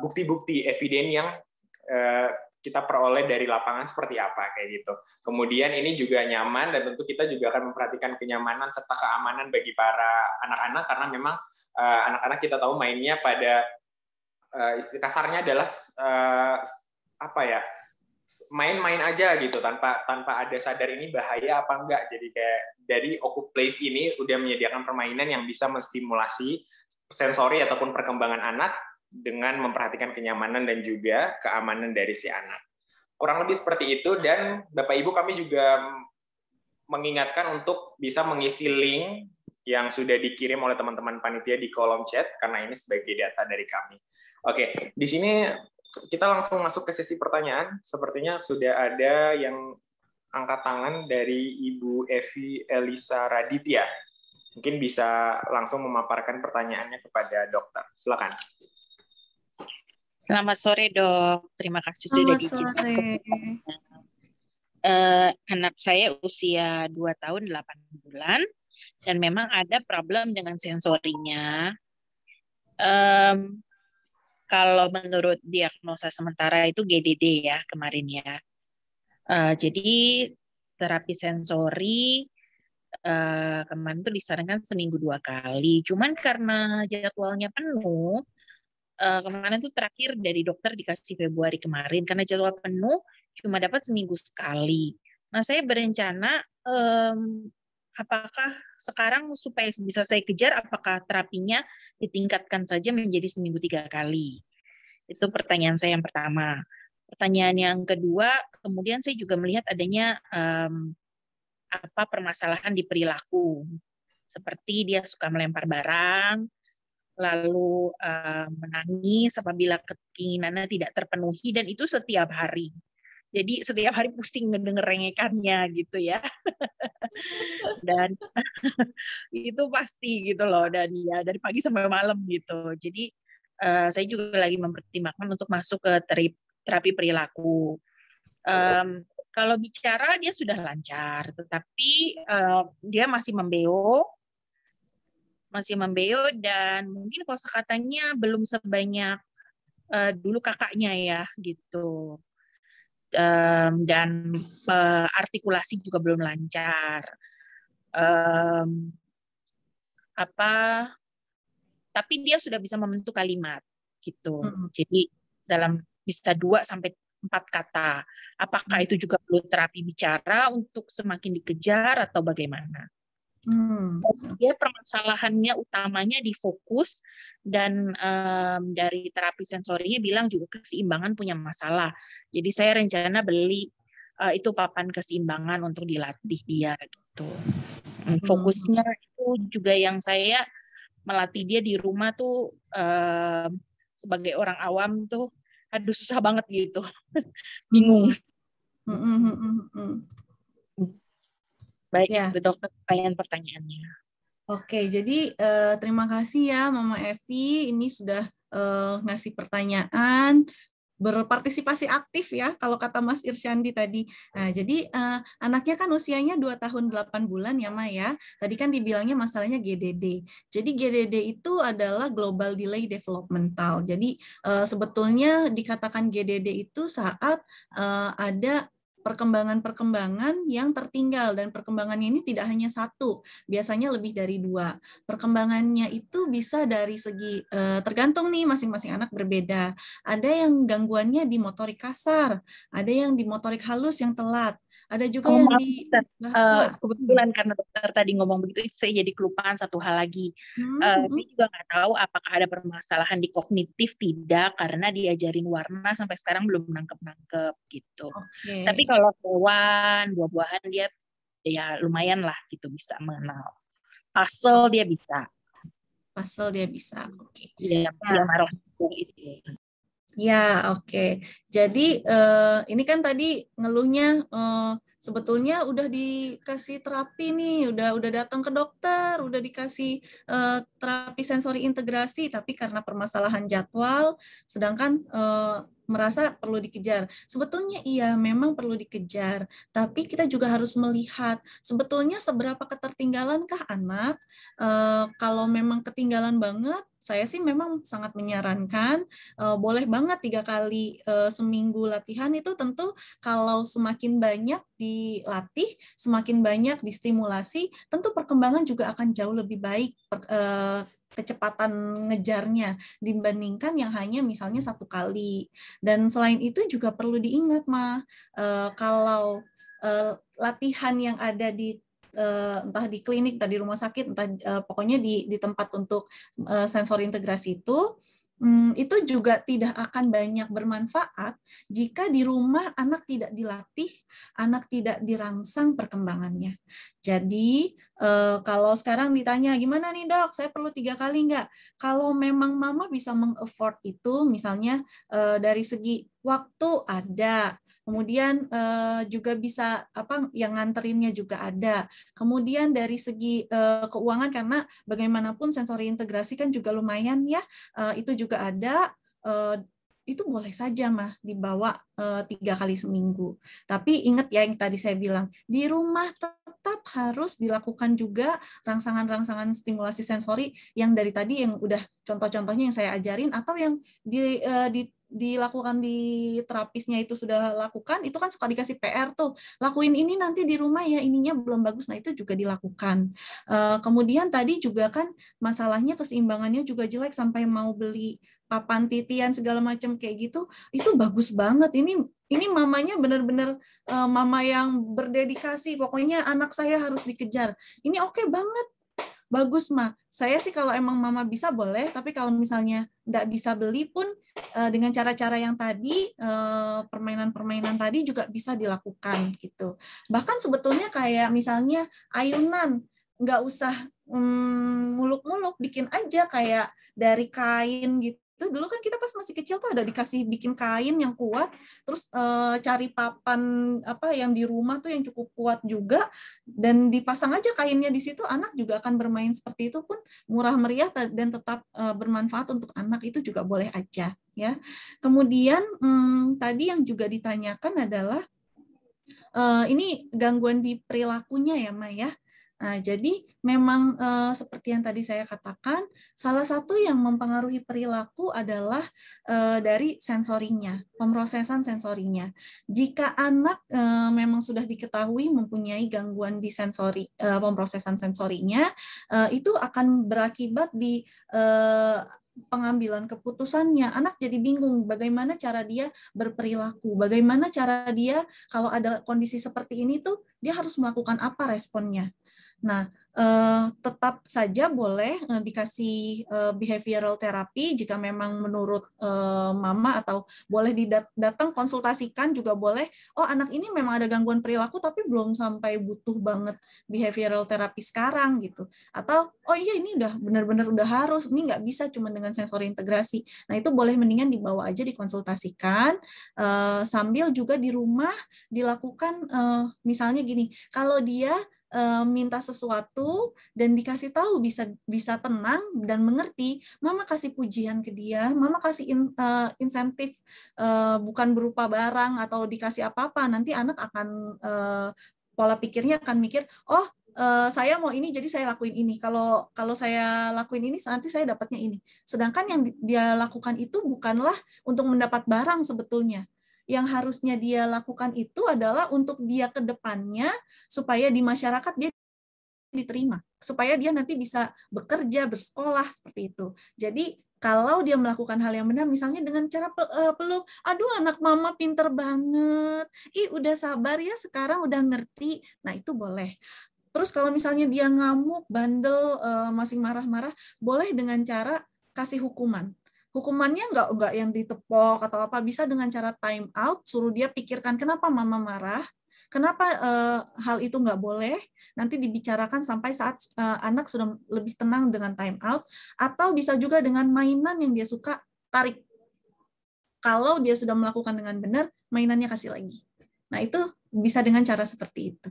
bukti-bukti evidence yang kita peroleh dari lapangan seperti apa kayak gitu. Kemudian ini juga nyaman dan tentu kita juga akan memperhatikan kenyamanan serta keamanan bagi para anak-anak karena memang anak-anak kita tahu mainnya pada istilah kasarnya adalah main-main aja gitu tanpa ada sadar ini bahaya apa enggak. Jadi kayak dari Okuplace ini udah menyediakan permainan yang bisa menstimulasi sensori ataupun perkembangan anak dengan memperhatikan kenyamanan dan juga keamanan dari si anak. Kurang lebih seperti itu, dan Bapak Ibu kami juga mengingatkan untuk bisa mengisi link yang sudah dikirim oleh teman-teman panitia di kolom chat, karena ini sebagai data dari kami. Oke, di sini kita langsung masuk ke sesi pertanyaan. Sepertinya sudah ada yang angkat tangan dari Ibu Evi Elisa Raditya. Mungkin bisa langsung memaparkan pertanyaannya kepada dokter. Silakan. Selamat sore, Dok. Terima kasih sudah diizinkan. Anak saya usia 2 tahun 8 bulan dan memang ada problem dengan sensorinya. Kalau menurut diagnosa sementara itu GDD ya kemarin ya. Jadi terapi sensori kemarin itu disarankan seminggu 2 kali. Cuman karena jadwalnya penuh, kemarin tuh terakhir dari dokter dikasih Februari kemarin, karena jadwal penuh cuma dapat seminggu sekali. Nah, saya berencana apakah sekarang supaya bisa saya kejar, apakah terapinya ditingkatkan saja menjadi seminggu 3 kali? Itu pertanyaan saya yang pertama. Pertanyaan yang kedua, kemudian saya juga melihat adanya permasalahan di perilaku. Seperti dia suka melempar barang, lalu menangis apabila keinginannya tidak terpenuhi, dan itu setiap hari. Jadi setiap hari pusing ngedenger rengekannya gitu ya. Dan itu pasti gitu loh, dan ya dari pagi sampai malam gitu. Jadi saya juga lagi mempertimbangkan untuk masuk ke terapi perilaku. Kalau bicara dia sudah lancar, tetapi dia masih membeo dan mungkin kosakatanya belum sebanyak dulu kakaknya ya gitu, dan artikulasi juga belum lancar, tapi dia sudah bisa membentuk kalimat gitu. Jadi dalam bisa 2-4 kata. Apakah itu juga perlu terapi bicara untuk semakin dikejar atau bagaimana? Dia permasalahannya utamanya di fokus, dan dari terapi sensorinya bilang juga keseimbangan punya masalah. Jadi saya rencana beli itu papan keseimbangan untuk dilatih dia gitu. Fokusnya itu juga yang saya melatih dia di rumah tuh sebagai orang awam tuh aduh susah banget gitu. Bingung. Baik, ya. Dokter, pertanyaannya. Oke, jadi terima kasih ya Mama Evi, ini sudah ngasih pertanyaan, berpartisipasi aktif ya, kalau kata Mas Irsyandi tadi. Nah, jadi anaknya kan usianya 2 tahun 8 bulan ya, Ma ya. Tadi kan dibilangnya masalahnya GDD. Jadi GDD itu adalah Global Delay Developmental. Jadi sebetulnya dikatakan GDD itu saat ada perkembangan-perkembangan yang tertinggal, dan perkembangannya ini tidak hanya satu, biasanya lebih dari 2. Perkembangannya itu bisa dari segi tergantung nih masing-masing anak berbeda. Ada yang gangguannya di motorik kasar, ada yang di motorik halus yang telat, ada juga yang di kebetulan karena dokter tadi ngomong begitu, saya jadi kelupaan satu hal lagi. Saya juga nggak tahu apakah ada permasalahan di kognitif, tidak, karena diajarin warna sampai sekarang belum nangkep gitu. Tapi kalau hewan, buah-buahan dia ya lumayan lah gitu, bisa mengenal. Puzzle dia bisa. Puzzle dia bisa. Oke. Iya, dia marah itu. Ya, oke. Jadi ini kan tadi ngeluhnya sebetulnya udah dikasih terapi nih, udah datang ke dokter, udah dikasih terapi sensori integrasi, tapi karena permasalahan jadwal, sedangkan merasa perlu dikejar. Sebetulnya iya, memang perlu dikejar, tapi kita juga harus melihat sebetulnya seberapa ketertinggalankah anak. Kalau memang ketinggalan banget, saya sih memang sangat menyarankan boleh banget 3 kali seminggu latihan. Itu tentu kalau semakin banyak dilatih, semakin banyak distimulasi, tentu perkembangan juga akan jauh lebih baik kecepatan ngejarnya dibandingkan yang hanya misalnya 1 kali. Dan selain itu juga perlu diingat, kalau latihan yang ada di entah di klinik, entah di rumah sakit, entah pokoknya di tempat untuk sensori integrasi itu juga tidak akan banyak bermanfaat jika di rumah anak tidak dilatih, anak tidak dirangsang perkembangannya. Jadi kalau sekarang ditanya, gimana nih dok, saya perlu 3 kali nggak? Kalau memang mama bisa meng-afford itu, misalnya dari segi waktu ada, kemudian juga bisa yang nganterinnya juga ada. Kemudian dari segi keuangan, karena bagaimanapun sensori integrasi kan juga lumayan ya, itu juga ada. Itu boleh saja dibawa 3 kali seminggu. Tapi ingat ya yang tadi saya bilang, di rumah tetap harus dilakukan juga rangsangan-rangsangan stimulasi sensori yang dari tadi yang udah contoh-contohnya yang saya ajarin, atau yang dilakukan di terapisnya itu sudah lakukan, itu kan suka dikasih PR tuh, lakuin ini nanti di rumah ya, ininya belum bagus, nah itu juga dilakukan. Kemudian tadi juga kan masalahnya keseimbangannya juga jelek sampai mau beli papan titian segala macam kayak gitu, itu bagus banget. Ini mamanya benar-benar mama yang berdedikasi, pokoknya anak saya harus dikejar. Ini oke banget. Bagus, Saya sih kalau emang mama bisa boleh, tapi kalau misalnya nggak bisa beli pun dengan cara-cara yang tadi, permainan-permainan tadi juga bisa dilakukan gitu. Bahkan sebetulnya kayak misalnya ayunan, nggak usah muluk-muluk, bikin aja kayak dari kain gitu. Dulu kan kita pas masih kecil tuh ada dikasih bikin kain yang kuat, terus cari papan yang di rumah tuh yang cukup kuat juga, dan dipasang aja kainnya di situ, anak juga akan bermain seperti itu pun murah meriah dan tetap bermanfaat untuk anak, itu juga boleh aja ya. Kemudian tadi yang juga ditanyakan adalah ini gangguan di perilakunya ya, Maya. Nah, jadi memang seperti yang tadi saya katakan, salah satu yang mempengaruhi perilaku adalah dari sensorinya, pemrosesan sensorinya. Jika anak memang sudah diketahui mempunyai gangguan di sensori, pemrosesan sensorinya, itu akan berakibat di pengambilan keputusannya. Anak jadi bingung bagaimana cara dia berperilaku, bagaimana cara dia kalau ada kondisi seperti ini tuh dia harus melakukan apa responnya. Nah, tetap saja boleh dikasih behavioral therapy jika memang menurut mama, atau boleh datang konsultasikan juga boleh. Oh, anak ini memang ada gangguan perilaku tapi belum sampai butuh banget behavioral therapy sekarang gitu. Atau oh iya ini udah benar-benar udah harus, ini nggak bisa cuma dengan sensori integrasi. Nah, itu boleh mendingan dibawa aja dikonsultasikan sambil juga di rumah dilakukan misalnya gini, kalau dia minta sesuatu dan dikasih tahu bisa tenang dan mengerti, mama kasih pujian ke dia, mama kasih insentif bukan berupa barang atau dikasih apa-apa, nanti anak akan pola pikirnya akan mikir, oh saya mau ini jadi saya lakuin ini, kalau saya lakuin ini nanti saya dapatnya ini. Sedangkan yang dia lakukan itu bukanlah untuk mendapat barang sebetulnya. Yang harusnya dia lakukan itu adalah untuk dia ke depannya, supaya di masyarakat dia diterima, supaya dia nanti bisa bekerja, bersekolah, seperti itu. Jadi kalau dia melakukan hal yang benar, misalnya dengan cara peluk, aduh anak mama pinter banget, udah sabar ya sekarang udah ngerti, nah itu boleh. Terus kalau misalnya dia ngamuk, bandel, masih marah-marah, boleh dengan cara kasih hukuman. Hukumannya nggak yang ditepok atau apa, bisa dengan cara time out, suruh dia pikirkan kenapa mama marah, kenapa hal itu nggak boleh, nanti dibicarakan sampai saat anak sudah lebih tenang dengan time out, atau bisa juga dengan mainan yang dia suka, tarik. Kalau dia sudah melakukan dengan benar, mainannya kasih lagi. Nah, itu bisa dengan cara seperti itu.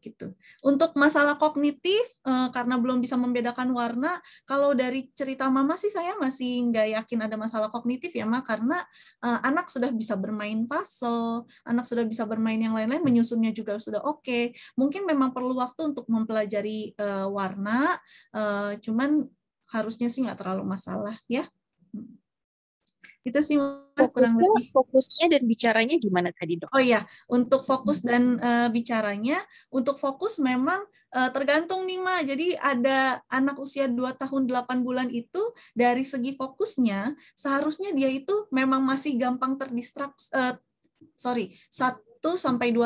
Gitu. Untuk masalah kognitif, karena belum bisa membedakan warna, kalau dari cerita Mama sih saya masih nggak yakin ada masalah kognitif ya, Ma, karena anak sudah bisa bermain puzzle, anak sudah bisa bermain yang lain-lain, menyusunnya juga sudah oke. Mungkin memang perlu waktu untuk mempelajari warna, cuman harusnya sih nggak terlalu masalah ya. Itu sih kurang lebih. Fokusnya dan bicaranya gimana tadi, Dok? Oh iya, untuk fokus dan bicaranya, untuk fokus memang tergantung nih, Ma. Jadi ada anak usia 2 tahun 8 bulan itu, dari segi fokusnya, seharusnya dia itu memang masih gampang terdistraksi. 1-2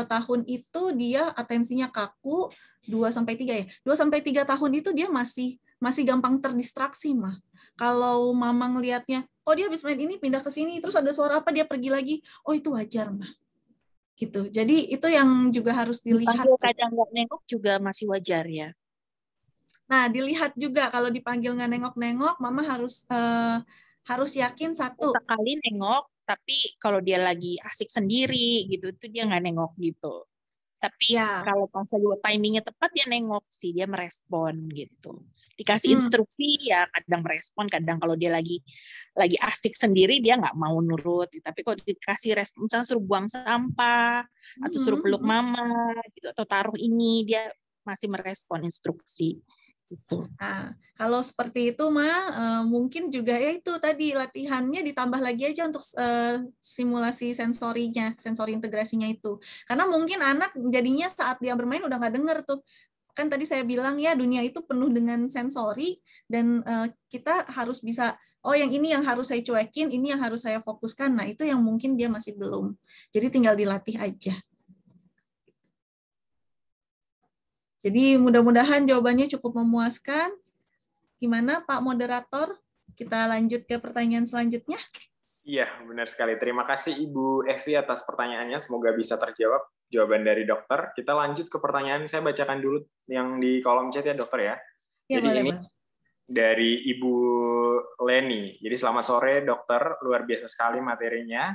tahun itu dia atensinya kaku, 2-3 ya. 2-3 tahun itu dia masih gampang terdistraksi, mah. Kalau Mama ngelihatnya, oh dia habis main ini pindah ke sini, terus ada suara apa dia pergi lagi, oh itu wajar, mah. Gitu. Jadi itu yang juga harus dilihat. Dipanggil kadang nggak nengok juga masih wajar ya. Nah, dilihat juga kalau dipanggil nggak nengok-nengok, Mama harus yakin satu. Sekali nengok, tapi kalau dia lagi asik sendiri gitu, itu dia nggak nengok gitu. Tapi ya, kalau pas lagi timingnya tepat dia nengok sih, dia merespon gitu. Dikasih instruksi ya kadang merespon, kadang kalau dia lagi asik sendiri dia nggak mau nurut. Tapi kalau dikasih respon, misalnya suruh buang sampah atau suruh peluk mama gitu atau taruh ini, dia masih merespon instruksi. Gitu. Nah, kalau seperti itu, mungkin juga ya itu tadi latihannya ditambah lagi aja untuk simulasi sensori integrasinya itu. Karena mungkin anak jadinya saat dia bermain udah nggak denger tuh. Kan tadi saya bilang ya dunia itu penuh dengan sensori dan kita harus bisa, oh yang ini yang harus saya cuekin, ini yang harus saya fokuskan. Nah itu yang mungkin dia masih belum. Jadi tinggal dilatih aja. Jadi mudah-mudahan jawabannya cukup memuaskan. Gimana Pak Moderator? Kita lanjut ke pertanyaan selanjutnya. Iya, benar sekali. Terima kasih Ibu Evi atas pertanyaannya. Semoga bisa terjawab jawaban dari dokter. Kita lanjut ke pertanyaan. Saya bacakan dulu yang di kolom chat ya, dokter ya. Ya, jadi boleh, ini dari Ibu Leni. Jadi selamat sore, dokter. Luar biasa sekali materinya.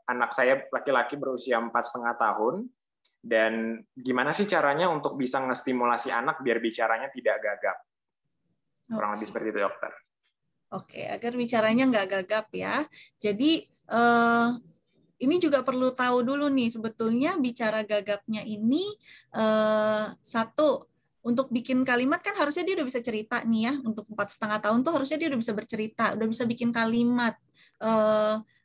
Anak saya laki-laki berusia 4,5 tahun. Dan gimana sih caranya untuk bisa ngestimulasi anak biar bicaranya tidak gagap? Kurang lebih seperti itu, dokter. Oke, agar bicaranya nggak gagap ya. Jadi, ini juga perlu tahu dulu nih, sebetulnya bicara gagapnya ini, satu, untuk bikin kalimat kan harusnya dia udah bisa cerita nih ya. Untuk 4,5 tahun tuh harusnya dia udah bisa bercerita, udah bisa bikin kalimat.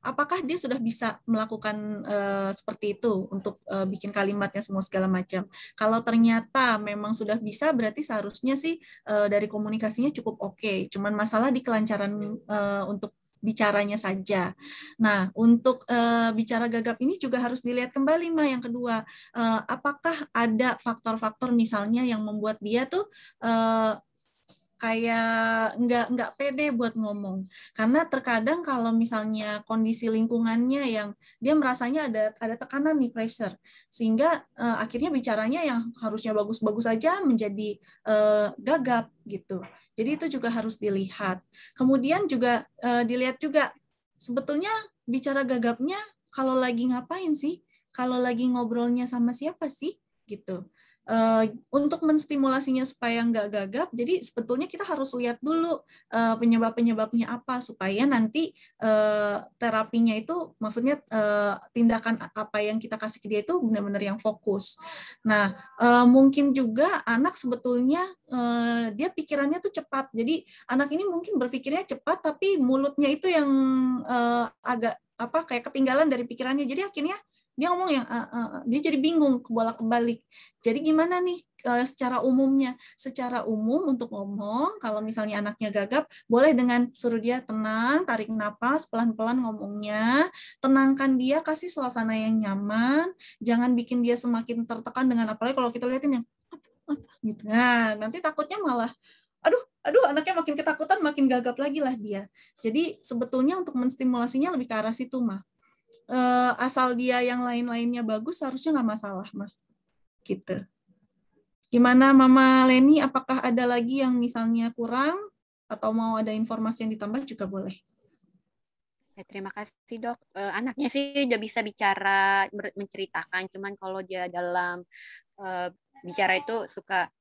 Apakah dia sudah bisa melakukan seperti itu untuk bikin kalimatnya semua segala macam. Kalau ternyata memang sudah bisa, berarti seharusnya sih dari komunikasinya cukup oke. Cuman masalah di kelancaran untuk bicaranya saja. Nah, untuk bicara gagap ini juga harus dilihat kembali, Ma. Yang kedua, apakah ada faktor-faktor misalnya yang membuat dia tuh kayak nggak pede buat ngomong, karena terkadang kalau misalnya kondisi lingkungannya yang dia merasanya ada tekanan nih, pressure, sehingga akhirnya bicaranya yang harusnya bagus-bagus aja menjadi gagap gitu. Jadi itu juga harus dilihat. Kemudian juga dilihat juga sebetulnya bicara gagapnya kalau lagi ngapain sih, kalau lagi ngobrolnya sama siapa sih gitu. Untuk menstimulasinya supaya nggak gagap, jadi sebetulnya kita harus lihat dulu penyebab-penyebabnya apa, supaya nanti terapinya itu, maksudnya tindakan apa yang kita kasih ke dia itu benar-benar yang fokus. Nah, mungkin juga anak sebetulnya dia pikirannya tuh cepat, jadi anak ini mungkin berpikirnya cepat, tapi mulutnya itu yang agak kayak ketinggalan dari pikirannya, jadi akhirnya dia ngomong yang dia jadi bingung, kebolak-balik. Jadi gimana nih secara umumnya? Secara umum untuk ngomong, kalau misalnya anaknya gagap, boleh dengan suruh dia tenang, tarik napas, pelan-pelan ngomongnya, tenangkan dia, kasih suasana yang nyaman, jangan bikin dia semakin tertekan dengan, apalagi kalau kita lihatin yang gitu. Nah, nanti takutnya malah aduh anaknya makin ketakutan, makin gagap lagi lah dia. Jadi sebetulnya untuk menstimulasinya lebih ke arah situ, mah. Asal dia yang lain-lainnya bagus, harusnya nggak masalah, mah. Gitu. Gimana Mama Leni, apakah ada lagi yang misalnya kurang atau mau ada informasi yang ditambah juga boleh? Ya, terima kasih dok. Anaknya sih udah bisa bicara, menceritakan. Cuman kalau dia dalam bicara itu suka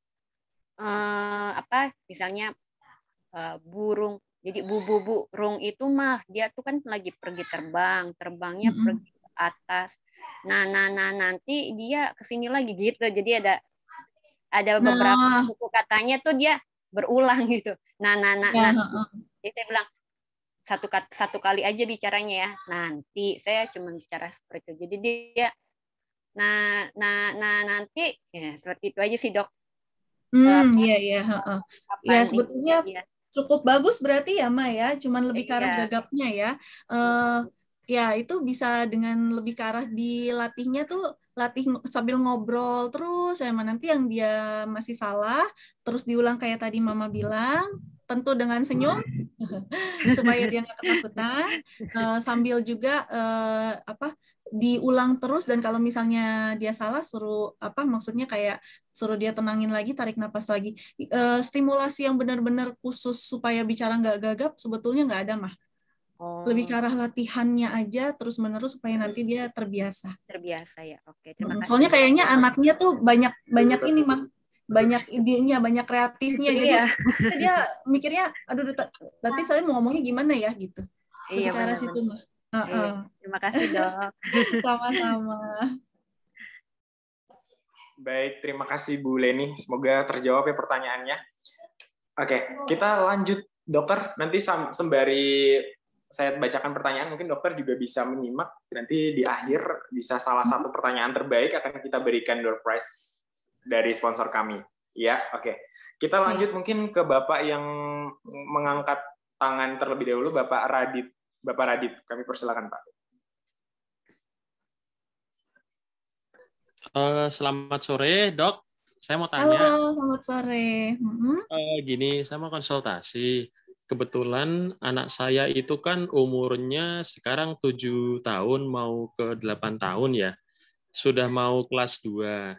misalnya burung. Jadi burung itu mah dia tuh kan lagi pergi terbangnya pergi ke atas. Nah nanti dia kesini lagi gitu. Jadi ada beberapa buku katanya tuh dia berulang gitu. Nah. Jadi saya bilang satu kali aja bicaranya ya. Nanti saya cuma bicara seperti itu. Jadi dia nanti ya seperti itu aja sih dok. Iya. Ya sebetulnya cukup bagus berarti ya Ma ya. Cuman lebih ke arah gagapnya ya. Ya itu bisa dengan lebih ke arah dilatihnya tuh latih sambil ngobrol terus sama nanti yang dia masih salah terus diulang kayak tadi Mama bilang. Tentu dengan senyum supaya dia nggak ketakutan sambil juga diulang terus dan kalau misalnya dia salah suruh maksudnya kayak suruh dia tenangin lagi, tarik napas lagi. Stimulasi yang benar-benar khusus supaya bicara nggak gagap sebetulnya nggak ada Mah. Lebih ke arah latihannya aja terus menerus supaya nanti dia terbiasa ya. Oke, terima kasih. Soalnya kayaknya anaknya tuh banyak ini Mah, banyak idenya, banyak kreatifnya. Jadi dia mikirnya, aduh, nanti saya mau ngomongnya gimana ya gitu. Iya, benar. Situ Mah. Terima kasih dok. Sama-sama. Baik, terima kasih Bu Leni. Semoga terjawab ya pertanyaannya. Oke, kita lanjut dokter. Nanti sembari saya bacakan pertanyaan, mungkin dokter juga bisa menyimak. Nanti di akhir bisa salah satu pertanyaan terbaik akan kita berikan door prize dari sponsor kami. Ya, oke. Kita lanjut mungkin ke Bapak yang mengangkat tangan terlebih dahulu, Bapak Radit. Bapak Radit, kami persilakan Pak. Selamat sore, Dok. Saya mau tanya. Halo, selamat sore. Gini, saya mau konsultasi. Kebetulan anak saya itu kan umurnya sekarang 7 tahun mau ke 8 tahun ya. Sudah mau kelas 2.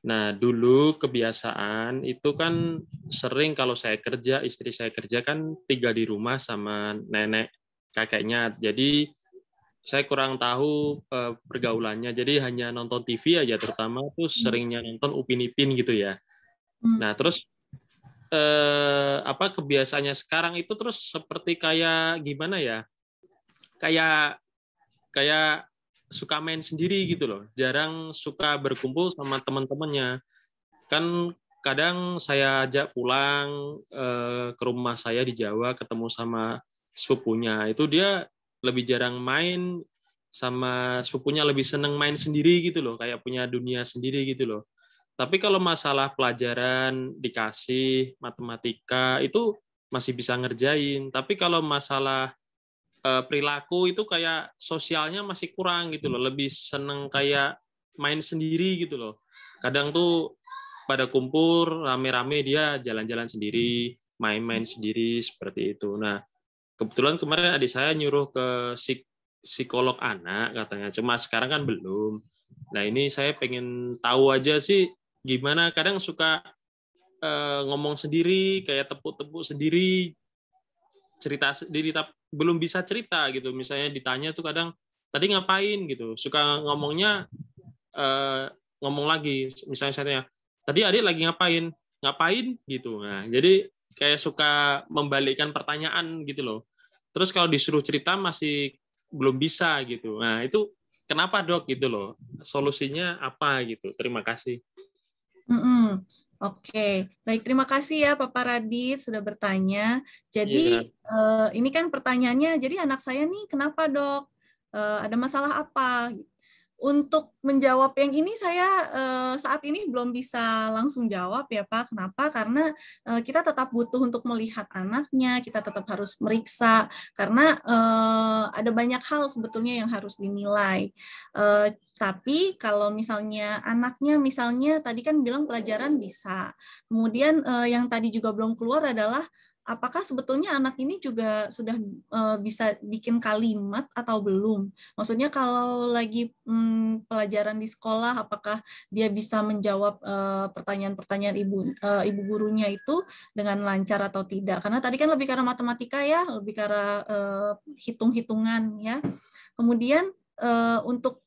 Nah, dulu kebiasaan itu kan sering kalau saya kerja, istri saya kerja kan tinggal di rumah sama nenek kakeknya. Jadi saya kurang tahu pergaulannya. Jadi hanya nonton TV aja, terutama tuh seringnya nonton Upin Ipin gitu ya. Nah, terus kebiasaannya sekarang itu terus seperti kayak gimana ya? Kayak suka main sendiri gitu loh. Jarang suka berkumpul sama teman-temannya. Kan kadang saya ajak pulang ke rumah saya di Jawa ketemu sama sepupunya. Itu dia lebih jarang main sama sepupunya, lebih seneng main sendiri gitu loh, kayak punya dunia sendiri gitu loh. Tapi kalau masalah pelajaran dikasih matematika itu masih bisa ngerjain. Tapi kalau masalah perilaku itu kayak sosialnya masih kurang gitu loh, lebih seneng kayak main sendiri gitu loh. Kadang tuh pada kumpul rame-rame dia jalan-jalan sendiri, main-main sendiri seperti itu. Nah, kebetulan kemarin adik saya nyuruh ke psikolog anak katanya, cuma sekarang kan belum. Nah, ini saya pengen tahu aja sih gimana, kadang suka ngomong sendiri, kayak tepuk-tepuk sendiri, cerita sendiri tapi belum bisa cerita gitu. Misalnya ditanya tuh kadang tadi ngapain gitu, suka ngomongnya ngomong lagi. Misalnya saya tadi adik lagi ngapain gitu. Nah, jadi kayak suka membalikkan pertanyaan gitu loh. Terus kalau disuruh cerita masih belum bisa gitu. Nah, itu kenapa dok gitu loh? Solusinya apa gitu? Terima kasih. Oke, baik, terima kasih ya Bapak Radit sudah bertanya. Jadi ini kan pertanyaannya, jadi anak saya nih kenapa dok? Ada masalah apa? Untuk menjawab yang ini saya saat ini belum bisa langsung jawab ya Pak. Kenapa? Karena kita tetap butuh untuk melihat anaknya, kita tetap harus meriksa karena ada banyak hal sebetulnya yang harus dinilai. Tapi kalau misalnya anaknya misalnya tadi kan bilang pelajaran bisa. Kemudian yang tadi juga belum keluar adalah apakah sebetulnya anak ini juga sudah bisa bikin kalimat atau belum? Maksudnya kalau lagi pelajaran di sekolah, apakah dia bisa menjawab pertanyaan-pertanyaan ibu gurunya itu dengan lancar atau tidak? Karena tadi kan lebih ke arah matematika ya, lebih ke arah hitung-hitungan ya. Kemudian untuk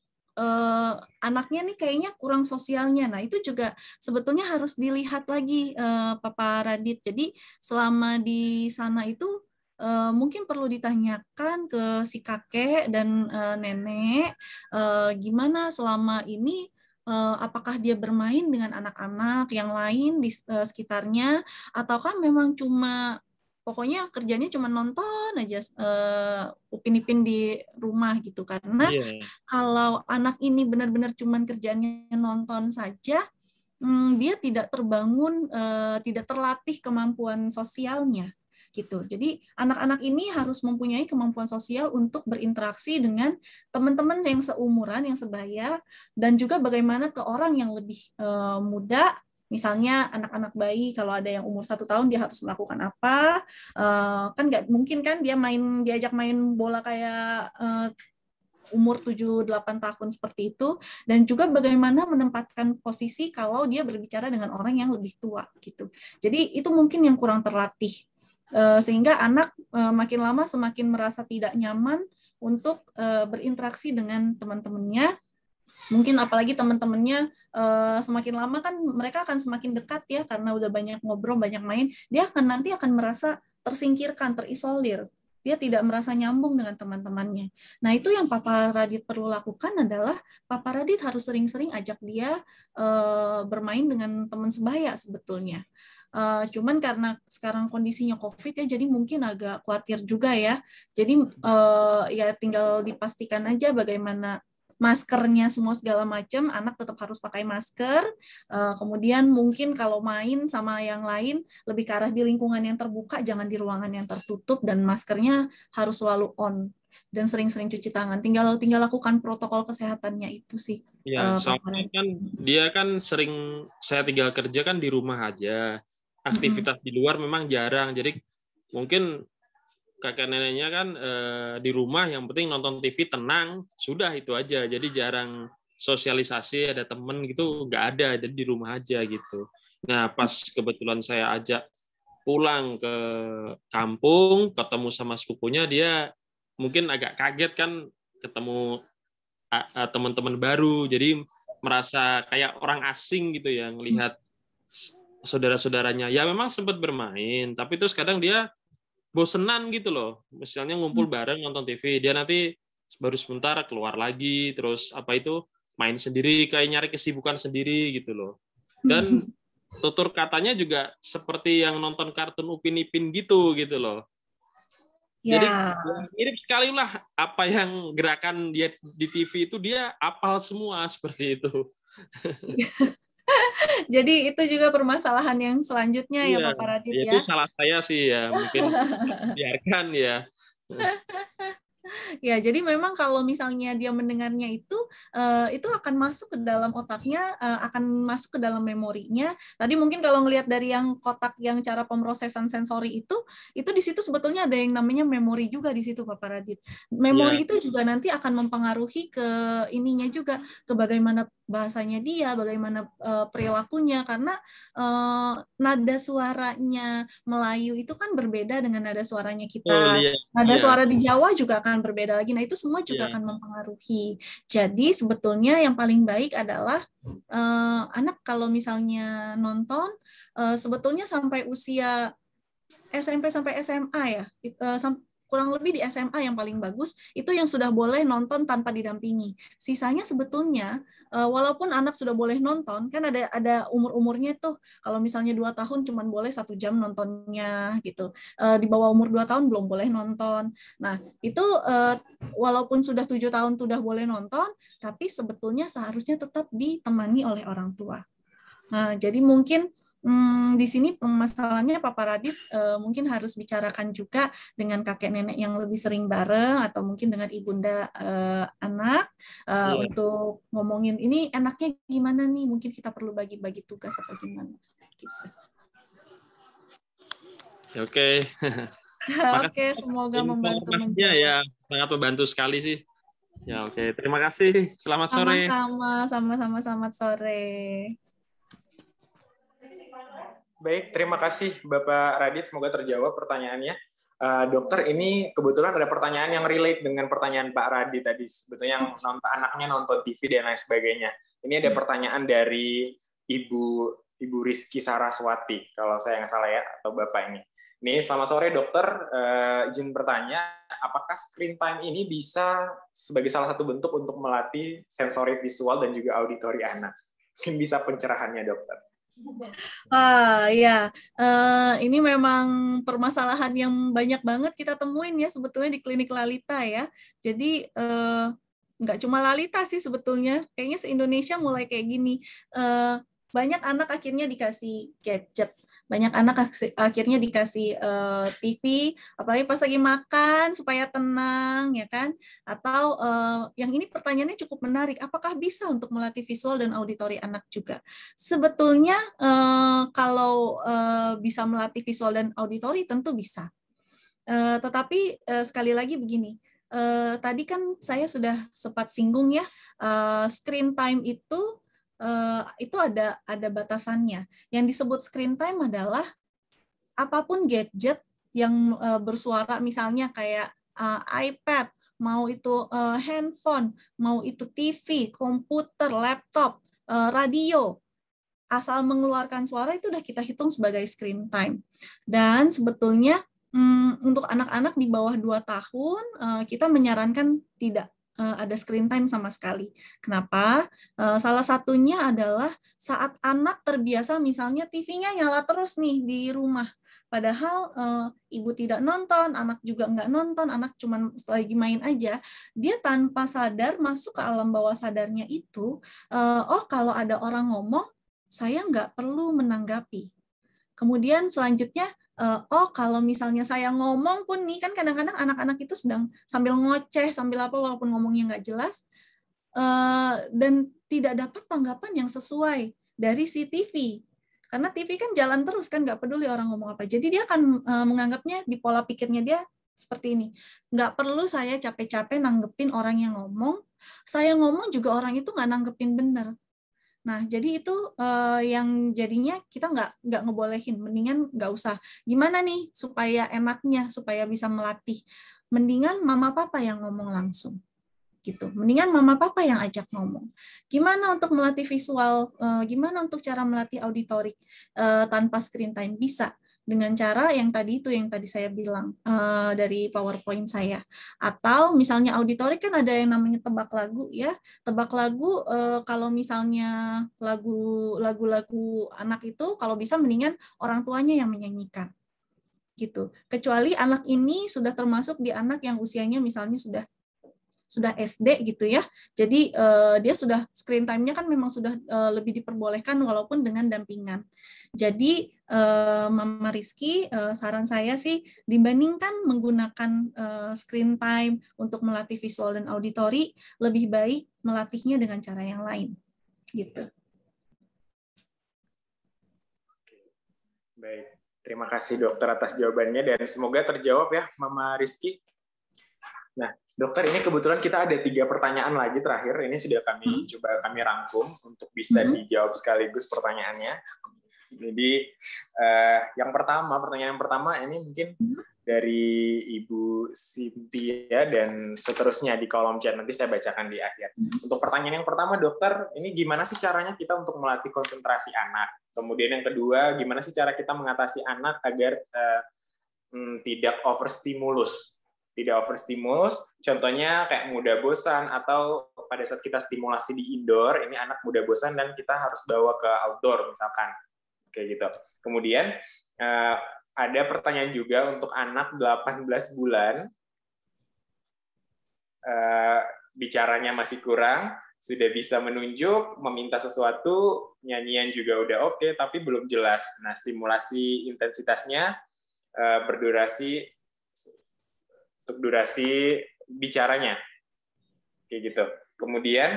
anaknya nih kayaknya kurang sosialnya. Nah, itu juga sebetulnya harus dilihat lagi, Papa Radit. Jadi selama di sana itu mungkin perlu ditanyakan ke si kakek dan nenek gimana selama ini, apakah dia bermain dengan anak-anak yang lain di sekitarnya, ataukah memang cuma pokoknya kerjanya cuma nonton aja Upin Ipin di rumah gitu. Karena kalau anak ini benar-benar cuma kerjaannya nonton saja, dia tidak terbangun, tidak terlatih kemampuan sosialnya gitu. Jadi anak-anak ini harus mempunyai kemampuan sosial untuk berinteraksi dengan teman-teman yang seumuran, yang sebaya, dan juga bagaimana ke orang yang lebih muda. Misalnya anak-anak bayi, kalau ada yang umur 1 tahun dia harus melakukan apa? Kan nggak mungkin kan dia diajak main bola kayak umur 7-8 tahun seperti itu, dan juga bagaimana menempatkan posisi kalau dia berbicara dengan orang yang lebih tua gitu. Jadi itu mungkin yang kurang terlatih, sehingga anak makin lama semakin merasa tidak nyaman untuk berinteraksi dengan teman-temannya. Mungkin apalagi teman-temannya semakin lama kan mereka akan semakin dekat ya, karena udah banyak ngobrol, banyak main, dia nanti akan merasa tersingkirkan, terisolir. Dia tidak merasa nyambung dengan teman-temannya. Nah, itu yang Papa Radit perlu lakukan adalah Papa Radit harus sering-sering ajak dia bermain dengan teman sebaya sebetulnya. Cuman karena sekarang kondisinya COVID ya, jadi mungkin agak khawatir juga ya. Jadi ya tinggal dipastikan aja bagaimana maskernya semua segala macam, anak tetap harus pakai masker. Kemudian mungkin kalau main sama yang lain lebih ke arah di lingkungan yang terbuka, jangan di ruangan yang tertutup, dan maskernya harus selalu on dan sering-sering cuci tangan. Tinggal lakukan protokol kesehatannya itu sih. Ya, soalnya kan dia kan sering, saya tinggal kerja kan di rumah aja. Aktivitas di luar memang jarang. Jadi mungkin kakek neneknya kan di rumah, yang penting nonton TV tenang, sudah itu aja. Jadi jarang sosialisasi, ada temen gitu, nggak ada. Jadi di rumah aja gitu. Nah, pas kebetulan saya ajak pulang ke kampung, ketemu sama sepupunya, dia mungkin agak kaget kan ketemu teman-teman baru. Jadi merasa kayak orang asing gitu ya, ngelihat saudara-saudaranya. Ya memang sempat bermain, tapi terus kadang dia bosenan gitu loh. Misalnya ngumpul bareng nonton TV, dia nanti baru sebentar keluar lagi, terus apa itu main sendiri, kayak nyari kesibukan sendiri gitu loh. Dan tutur katanya juga seperti yang nonton kartun Upin Ipin gitu loh. Jadi mirip sekali lah apa yang gerakan dia di TV itu, dia apal semua seperti itu. Jadi itu juga permasalahan yang selanjutnya ya Pak Radit ya. Itu salah saya sih ya, mungkin biarkan ya. Ya, jadi memang kalau misalnya dia mendengarnya itu akan masuk ke dalam otaknya, akan masuk ke dalam memorinya. Tadi mungkin kalau ngelihat dari yang kotak yang cara pemrosesan sensori itu di situ sebetulnya ada yang namanya memori juga di situ, Bapak Radit. Memori itu juga nanti akan mempengaruhi ke ininya juga, ke bagaimana bahasanya dia, bagaimana perilakunya, karena nada suaranya Melayu itu kan berbeda dengan nada suaranya kita. Nada suara di Jawa juga akan berbeda lagi. Nah, itu semua juga akan mempengaruhi. Jadi, sebetulnya yang paling baik adalah anak kalau misalnya nonton, sebetulnya sampai usia SMP sampai SMA ya, kurang lebih di SMA yang paling bagus, itu yang sudah boleh nonton tanpa didampingi. Sisanya sebetulnya, walaupun anak sudah boleh nonton, kan ada umur-umurnya tuh, kalau misalnya 2 tahun cuma boleh 1 jam nontonnya, gitu. Di bawah umur 2 tahun belum boleh nonton. Nah, itu walaupun sudah 7 tahun sudah boleh nonton, tapi sebetulnya seharusnya tetap ditemani oleh orang tua. Nah, jadi mungkin di sini permasalahannya Papa Radit mungkin harus bicarakan juga dengan kakek nenek yang lebih sering bareng, atau mungkin dengan ibunda anak untuk ngomongin ini enaknya gimana nih, mungkin kita perlu bagi-bagi tugas atau gimana gitu. Oke. Oke, semoga membantu informasinya menjawab. ya, sangat membantu sekali sih. Ya, oke. Terima kasih. Selamat sore. Sama-sama, selamat sore. Baik, terima kasih Bapak Radit. Semoga terjawab pertanyaannya. Dokter, ini kebetulan ada pertanyaan yang relate dengan pertanyaan Pak Radit tadi. Sebetulnya yang anaknya nonton TV dan lain sebagainya. Ini ada pertanyaan dari Ibu Rizky Saraswati, kalau saya nggak salah ya, atau Bapak ini. Ini, selamat sore dokter. Izin bertanya, apakah screen time ini bisa sebagai salah satu bentuk untuk melatih sensori visual dan juga auditori anak? Mungkin bisa pencerahannya dokter. Ya, ini memang permasalahan yang banyak banget kita temuin ya sebetulnya di klinik Lalita ya. Jadi nggak cuma Lalita sih sebetulnya, kayaknya se-Indonesia mulai kayak gini. Banyak anak akhirnya dikasih gadget, banyak anak akhirnya dikasih TV, apalagi pas lagi makan supaya tenang ya kan. Atau yang ini pertanyaannya cukup menarik, apakah bisa untuk melatih visual dan auditori anak juga? Sebetulnya kalau bisa melatih visual dan auditori tentu bisa. Tetapi sekali lagi begini, tadi kan saya sudah sempat singgung ya, screen time itu ada batasannya. Yang disebut screen time adalah apapun gadget yang bersuara, misalnya kayak iPad, mau itu handphone, mau itu TV, komputer, laptop, radio, asal mengeluarkan suara itu udah kita hitung sebagai screen time. Dan sebetulnya untuk anak-anak di bawah 2 tahun, kita menyarankan tidak ada screen time sama sekali. Kenapa? Salah satunya adalah saat anak terbiasa misalnya TV-nya nyala terus nih di rumah. Padahal ibu tidak nonton, anak juga nggak nonton, anak cuma lagi main aja. Dia tanpa sadar masuk ke alam bawah sadarnya itu, oh kalau ada orang ngomong, saya nggak perlu menanggapi. Kemudian selanjutnya, oh kalau misalnya saya ngomong pun nih, kan kadang-kadang anak-anak itu sedang sambil ngoceh, sambil apa, walaupun ngomongnya nggak jelas, dan tidak dapat tanggapan yang sesuai dari si TV. Karena TV kan jalan terus kan, nggak peduli orang ngomong apa. Jadi dia akan menganggapnya di pola pikirnya dia seperti ini. Nggak perlu saya capek-capek nanggepin orang yang ngomong, saya ngomong juga orang itu nggak nanggepin benar. Nah, jadi itu yang jadinya kita nggak ngebolehin, mendingan nggak usah. Gimana nih supaya enaknya, supaya bisa melatih? Mendingan mama papa yang ngomong langsung. Gitu. Mendingan mama papa yang ajak ngomong. Gimana untuk melatih visual? Gimana untuk cara melatih auditorik tanpa screen time? Bisa dengan cara yang tadi saya bilang dari PowerPoint saya. Atau misalnya auditorik kan ada yang namanya tebak lagu ya. Tebak lagu kalau misalnya lagu-lagu anak itu kalau bisa mendingan orang tuanya yang menyanyikan. Gitu. Kecuali anak ini sudah termasuk di anak yang usianya misalnya sudah SD gitu ya. Jadi dia sudah screen time-nya kan memang sudah lebih diperbolehkan walaupun dengan dampingan. Jadi Mama Rizky, saran saya sih dibandingkan menggunakan screen time untuk melatih visual dan auditori, lebih baik melatihnya dengan cara yang lain. Gitu. Baik, terima kasih dokter atas jawabannya dan semoga terjawab ya Mama Rizky. Nah, dokter, ini kebetulan kita ada 3 pertanyaan lagi terakhir. Ini sudah kami rangkum untuk bisa dijawab sekaligus pertanyaannya. Jadi pertanyaan yang pertama ini mungkin dari Ibu Cynthia dan seterusnya di kolom chat. Nanti saya bacakan di akhir. Untuk pertanyaan yang pertama, dokter, ini gimana sih caranya kita untuk melatih konsentrasi anak? Kemudian yang kedua, gimana sih cara kita mengatasi anak agar tidak overstimulus? Tidak overstimulus, contohnya kayak mudah bosan, atau pada saat kita stimulasi di indoor, ini anak mudah bosan dan kita harus bawa ke outdoor misalkan. Oke gitu. Kemudian ada pertanyaan juga untuk anak 18 bulan, bicaranya masih kurang, sudah bisa menunjuk, meminta sesuatu, nyanyian juga udah oke, tapi belum jelas. Nah, stimulasi intensitasnya berdurasi untuk durasi bicaranya, kayak gitu. Kemudian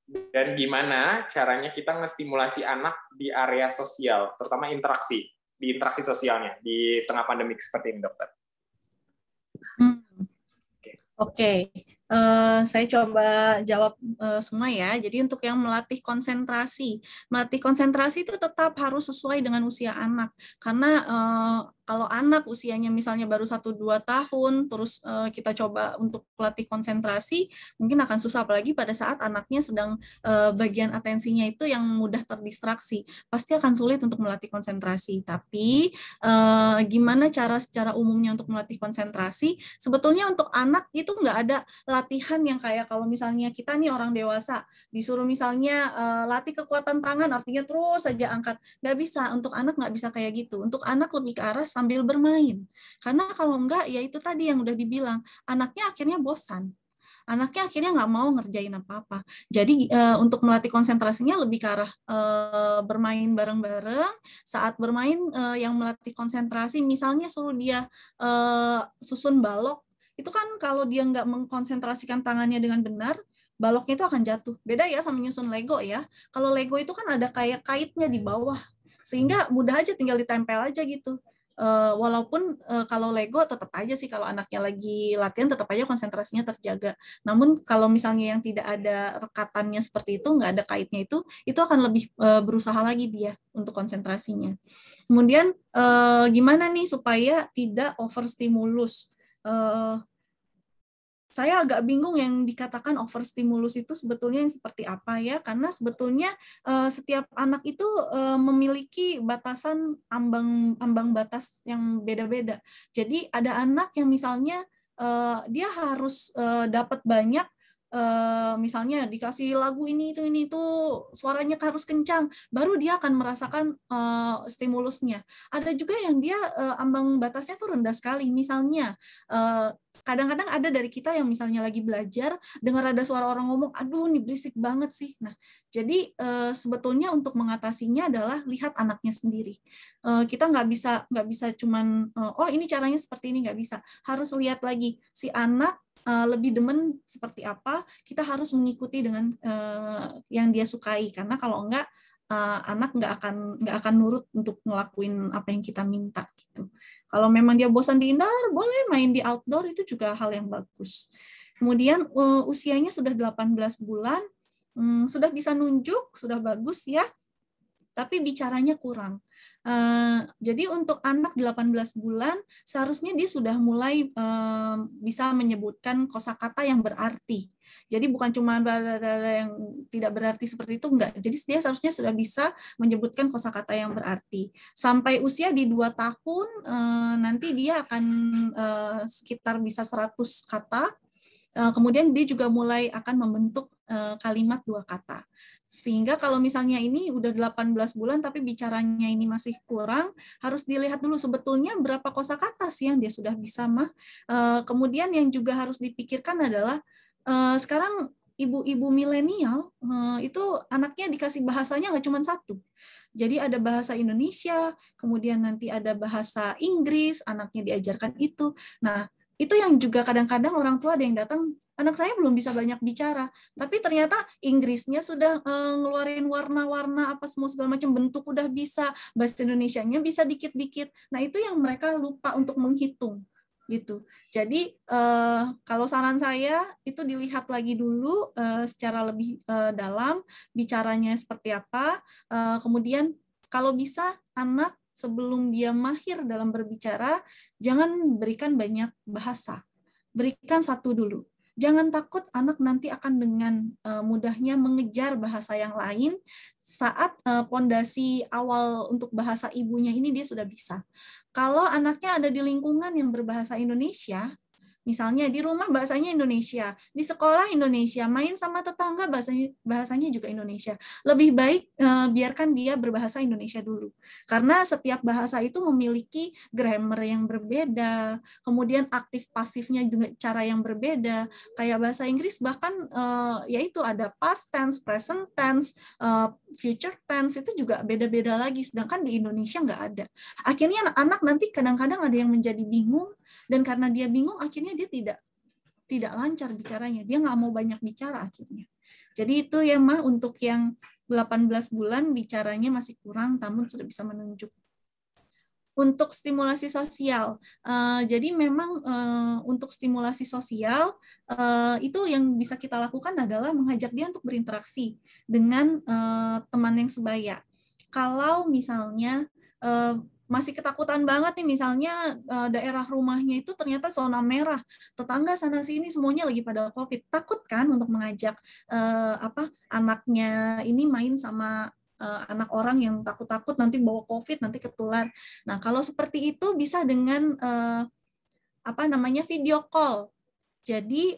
Dan gimana caranya kita ngestimulasi anak di area sosial, terutama di interaksi sosialnya di tengah pandemik seperti ini, dokter. Oke, saya coba jawab semua ya. Jadi untuk yang melatih konsentrasi itu tetap harus sesuai dengan usia anak. Karena kalau anak usianya misalnya baru 1-2 tahun, terus kita coba untuk melatih konsentrasi, mungkin akan susah, apalagi pada saat anaknya sedang bagian atensinya itu yang mudah terdistraksi. Pasti akan sulit untuk melatih konsentrasi. Tapi gimana cara secara umumnya untuk melatih konsentrasi? Sebetulnya untuk anak itu nggak ada latihan yang kayak kalau misalnya kita nih orang dewasa disuruh misalnya latih kekuatan tangan, artinya terus saja angkat. Nggak bisa, untuk anak nggak bisa kayak gitu. Untuk anak lebih ke arah sambil bermain. Karena kalau enggak, ya itu tadi yang udah dibilang, anaknya akhirnya bosan. Anaknya akhirnya nggak mau ngerjain apa-apa. Jadi untuk melatih konsentrasinya lebih ke arah bermain bareng-bareng. Saat bermain yang melatih konsentrasi, misalnya suruh dia susun balok, itu kan kalau dia nggak mengkonsentrasikan tangannya dengan benar, baloknya itu akan jatuh. Beda ya sama nyusun Lego ya. Kalau Lego itu kan ada kayak kaitnya di bawah, sehingga mudah aja tinggal ditempel aja gitu. Walaupun kalau Lego tetap aja sih kalau anaknya lagi latihan tetap aja konsentrasinya terjaga. Namun kalau misalnya yang tidak ada rekatannya seperti itu, nggak ada kaitnya itu akan lebih berusaha lagi dia untuk konsentrasinya. Kemudian gimana nih supaya tidak overstimulus? Saya agak bingung yang dikatakan overstimulus itu sebetulnya yang seperti apa ya, karena sebetulnya setiap anak itu memiliki batasan ambang batas yang beda-beda. Jadi ada anak yang misalnya dia harus dapat banyak, misalnya dikasih lagu ini itu suaranya harus kencang, baru dia akan merasakan stimulusnya. Ada juga yang dia ambang batasnya tuh rendah sekali, misalnya kadang-kadang ada dari kita yang misalnya lagi belajar, dengar ada suara orang ngomong, aduh ini berisik banget sih. Nah, jadi sebetulnya untuk mengatasinya adalah lihat anaknya sendiri. Kita nggak bisa cuman, oh ini caranya seperti ini, nggak bisa. Harus lihat lagi si anak lebih demen seperti apa, kita harus mengikuti dengan yang dia sukai. Karena kalau enggak, anak nggak akan nurut untuk ngelakuin apa yang kita minta gitu. Kalau memang dia bosan di indoor, boleh main di outdoor, itu juga hal yang bagus. Kemudian usianya sudah 18 bulan, sudah bisa nunjuk, sudah bagus ya, tapi bicaranya kurang. Jadi untuk anak 18 bulan seharusnya dia sudah mulai bisa menyebutkan kosakata yang berarti. Jadi bukan cuma yang tidak berarti seperti itu, enggak. Jadi dia seharusnya sudah bisa menyebutkan kosakata yang berarti. Sampai usia di 2 tahun nanti dia akan sekitar bisa 100 kata. Kemudian dia juga mulai akan membentuk kalimat 2 kata. Sehingga kalau misalnya ini udah 18 bulan tapi bicaranya ini masih kurang, harus dilihat dulu sebetulnya berapa kosakata sih yang dia sudah bisa mah. Kemudian yang juga harus dipikirkan adalah sekarang ibu-ibu milenial itu anaknya dikasih bahasanya nggak cuma satu. Jadi ada bahasa Indonesia, kemudian nanti ada bahasa Inggris, anaknya diajarkan itu. Nah, itu yang juga kadang-kadang orang tua ada yang datang, anak saya belum bisa banyak bicara, tapi ternyata Inggrisnya sudah ngeluarin warna-warna apa semua segala macam, bentuk udah bisa, bahasa Indonesianya bisa dikit-dikit. Nah, itu yang mereka lupa untuk menghitung gitu. Jadi kalau saran saya itu dilihat lagi dulu secara lebih dalam bicaranya seperti apa. Kemudian kalau bisa anak sebelum dia mahir dalam berbicara, jangan berikan banyak bahasa. Berikan satu dulu. Jangan takut anak nanti akan dengan mudahnya mengejar bahasa yang lain saat pondasi awal untuk bahasa ibunya ini dia sudah bisa. Kalau anaknya ada di lingkungan yang berbahasa Indonesia, misalnya di rumah bahasanya Indonesia, di sekolah Indonesia, main sama tetangga bahasanya juga Indonesia. Lebih baik biarkan dia berbahasa Indonesia dulu. Karena setiap bahasa itu memiliki grammar yang berbeda, kemudian aktif pasifnya juga cara yang berbeda. Kayak bahasa Inggris bahkan yaitu ada past tense, present tense, future tense, itu juga beda-beda lagi. Sedangkan di Indonesia nggak ada. Akhirnya anak-anak nanti kadang-kadang ada yang menjadi bingung, dan karena dia bingung akhirnya dia tidak tidak lancar bicaranya, dia nggak mau banyak bicara akhirnya. Jadi itu ya Ma, untuk yang 18 bulan bicaranya masih kurang, namun sudah bisa menunjuk. Untuk stimulasi sosial, jadi memang untuk stimulasi sosial itu yang bisa kita lakukan adalah mengajak dia untuk berinteraksi dengan teman yang sebaya. Kalau misalnya masih ketakutan banget nih, misalnya daerah rumahnya itu ternyata zona merah, tetangga sana sini semuanya lagi pada COVID, takut kan untuk mengajak anaknya ini main sama anak orang yang takut-takut nanti bawa COVID, nanti ketular. Nah, kalau seperti itu bisa dengan video call. Jadi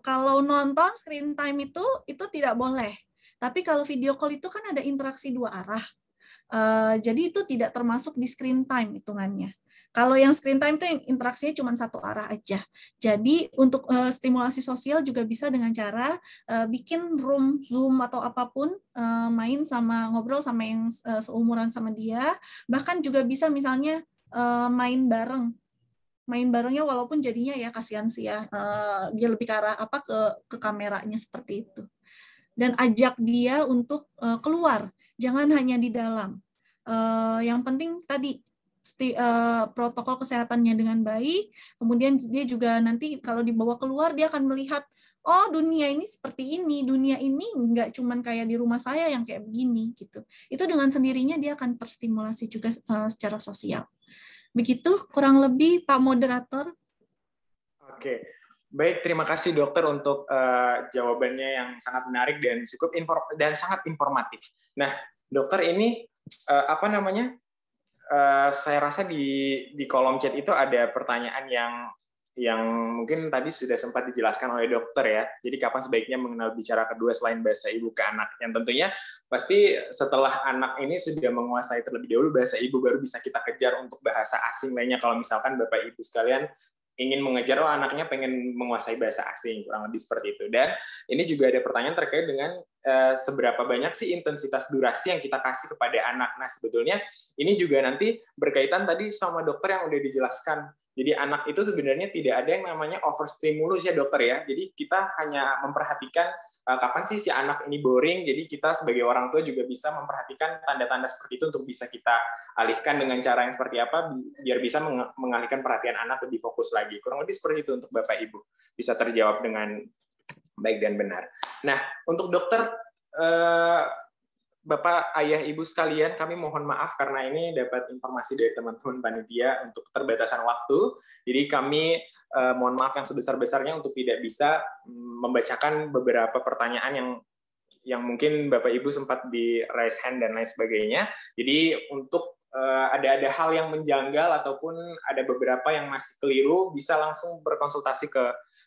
kalau nonton screen time itu tidak boleh. Tapi kalau video call itu kan ada interaksi dua arah. Jadi itu tidak termasuk di screen time hitungannya. Kalau yang screen time itu yang interaksinya cuma satu arah aja. Jadi untuk stimulasi sosial juga bisa dengan cara bikin room Zoom atau apapun, main sama ngobrol sama yang seumuran sama dia. Bahkan juga bisa misalnya main bareng. Main barengnya walaupun jadinya ya kasihan sih ya, dia lebih ke arah ke kameranya seperti itu. Dan ajak dia untuk keluar, jangan hanya di dalam. Yang penting tadi protokol kesehatannya dengan baik, kemudian dia juga nanti kalau dibawa keluar dia akan melihat, oh dunia ini seperti ini, dunia ini nggak cuman kayak di rumah saya yang kayak begini gitu. Itu dengan sendirinya dia akan terstimulasi juga secara sosial. Begitu kurang lebih Pak Moderator. Oke. Baik, terima kasih dokter untuk jawabannya yang sangat menarik dan cukup sangat informatif. Nah, dokter ini saya rasa di kolom chat itu ada pertanyaan yang mungkin tadi sudah sempat dijelaskan oleh dokter ya. Jadi kapan sebaiknya mengenal bicara kedua selain bahasa ibu ke anak? Yang tentunya pasti setelah anak ini sudah menguasai terlebih dahulu bahasa ibu, baru bisa kita kejar untuk bahasa asing lainnya. Kalau misalkan Bapak Ibu sekalian ingin mengejar, anaknya pengen menguasai bahasa asing, kurang lebih seperti itu. Dan ini juga ada pertanyaan terkait dengan seberapa banyak sih intensitas durasi yang kita kasih kepada anak. Nah, sebetulnya ini juga nanti berkaitan tadi sama dokter yang udah dijelaskan. Jadi anak itu sebenarnya tidak ada yang namanya overstimulus ya dokter ya. Jadi kita hanya memperhatikan kapan sih si anak ini boring, jadi kita sebagai orang tua juga bisa memperhatikan tanda-tanda seperti itu untuk bisa kita alihkan dengan cara yang seperti apa, biar bisa mengalihkan perhatian anak lebih fokus lagi. Kurang lebih seperti itu untuk Bapak Ibu, bisa terjawab dengan baik dan benar. Nah, untuk dokter, Bapak, Ayah, Ibu sekalian, kami mohon maaf karena ini dapat informasi dari teman-teman panitia untuk keterbatasan waktu. Jadi kami mohon maaf yang sebesar-besarnya untuk tidak bisa membacakan beberapa pertanyaan yang mungkin Bapak Ibu sempat di raise hand dan lain sebagainya. Jadi untuk ada hal yang menjanggal ataupun ada beberapa yang masih keliru, bisa langsung berkonsultasi ke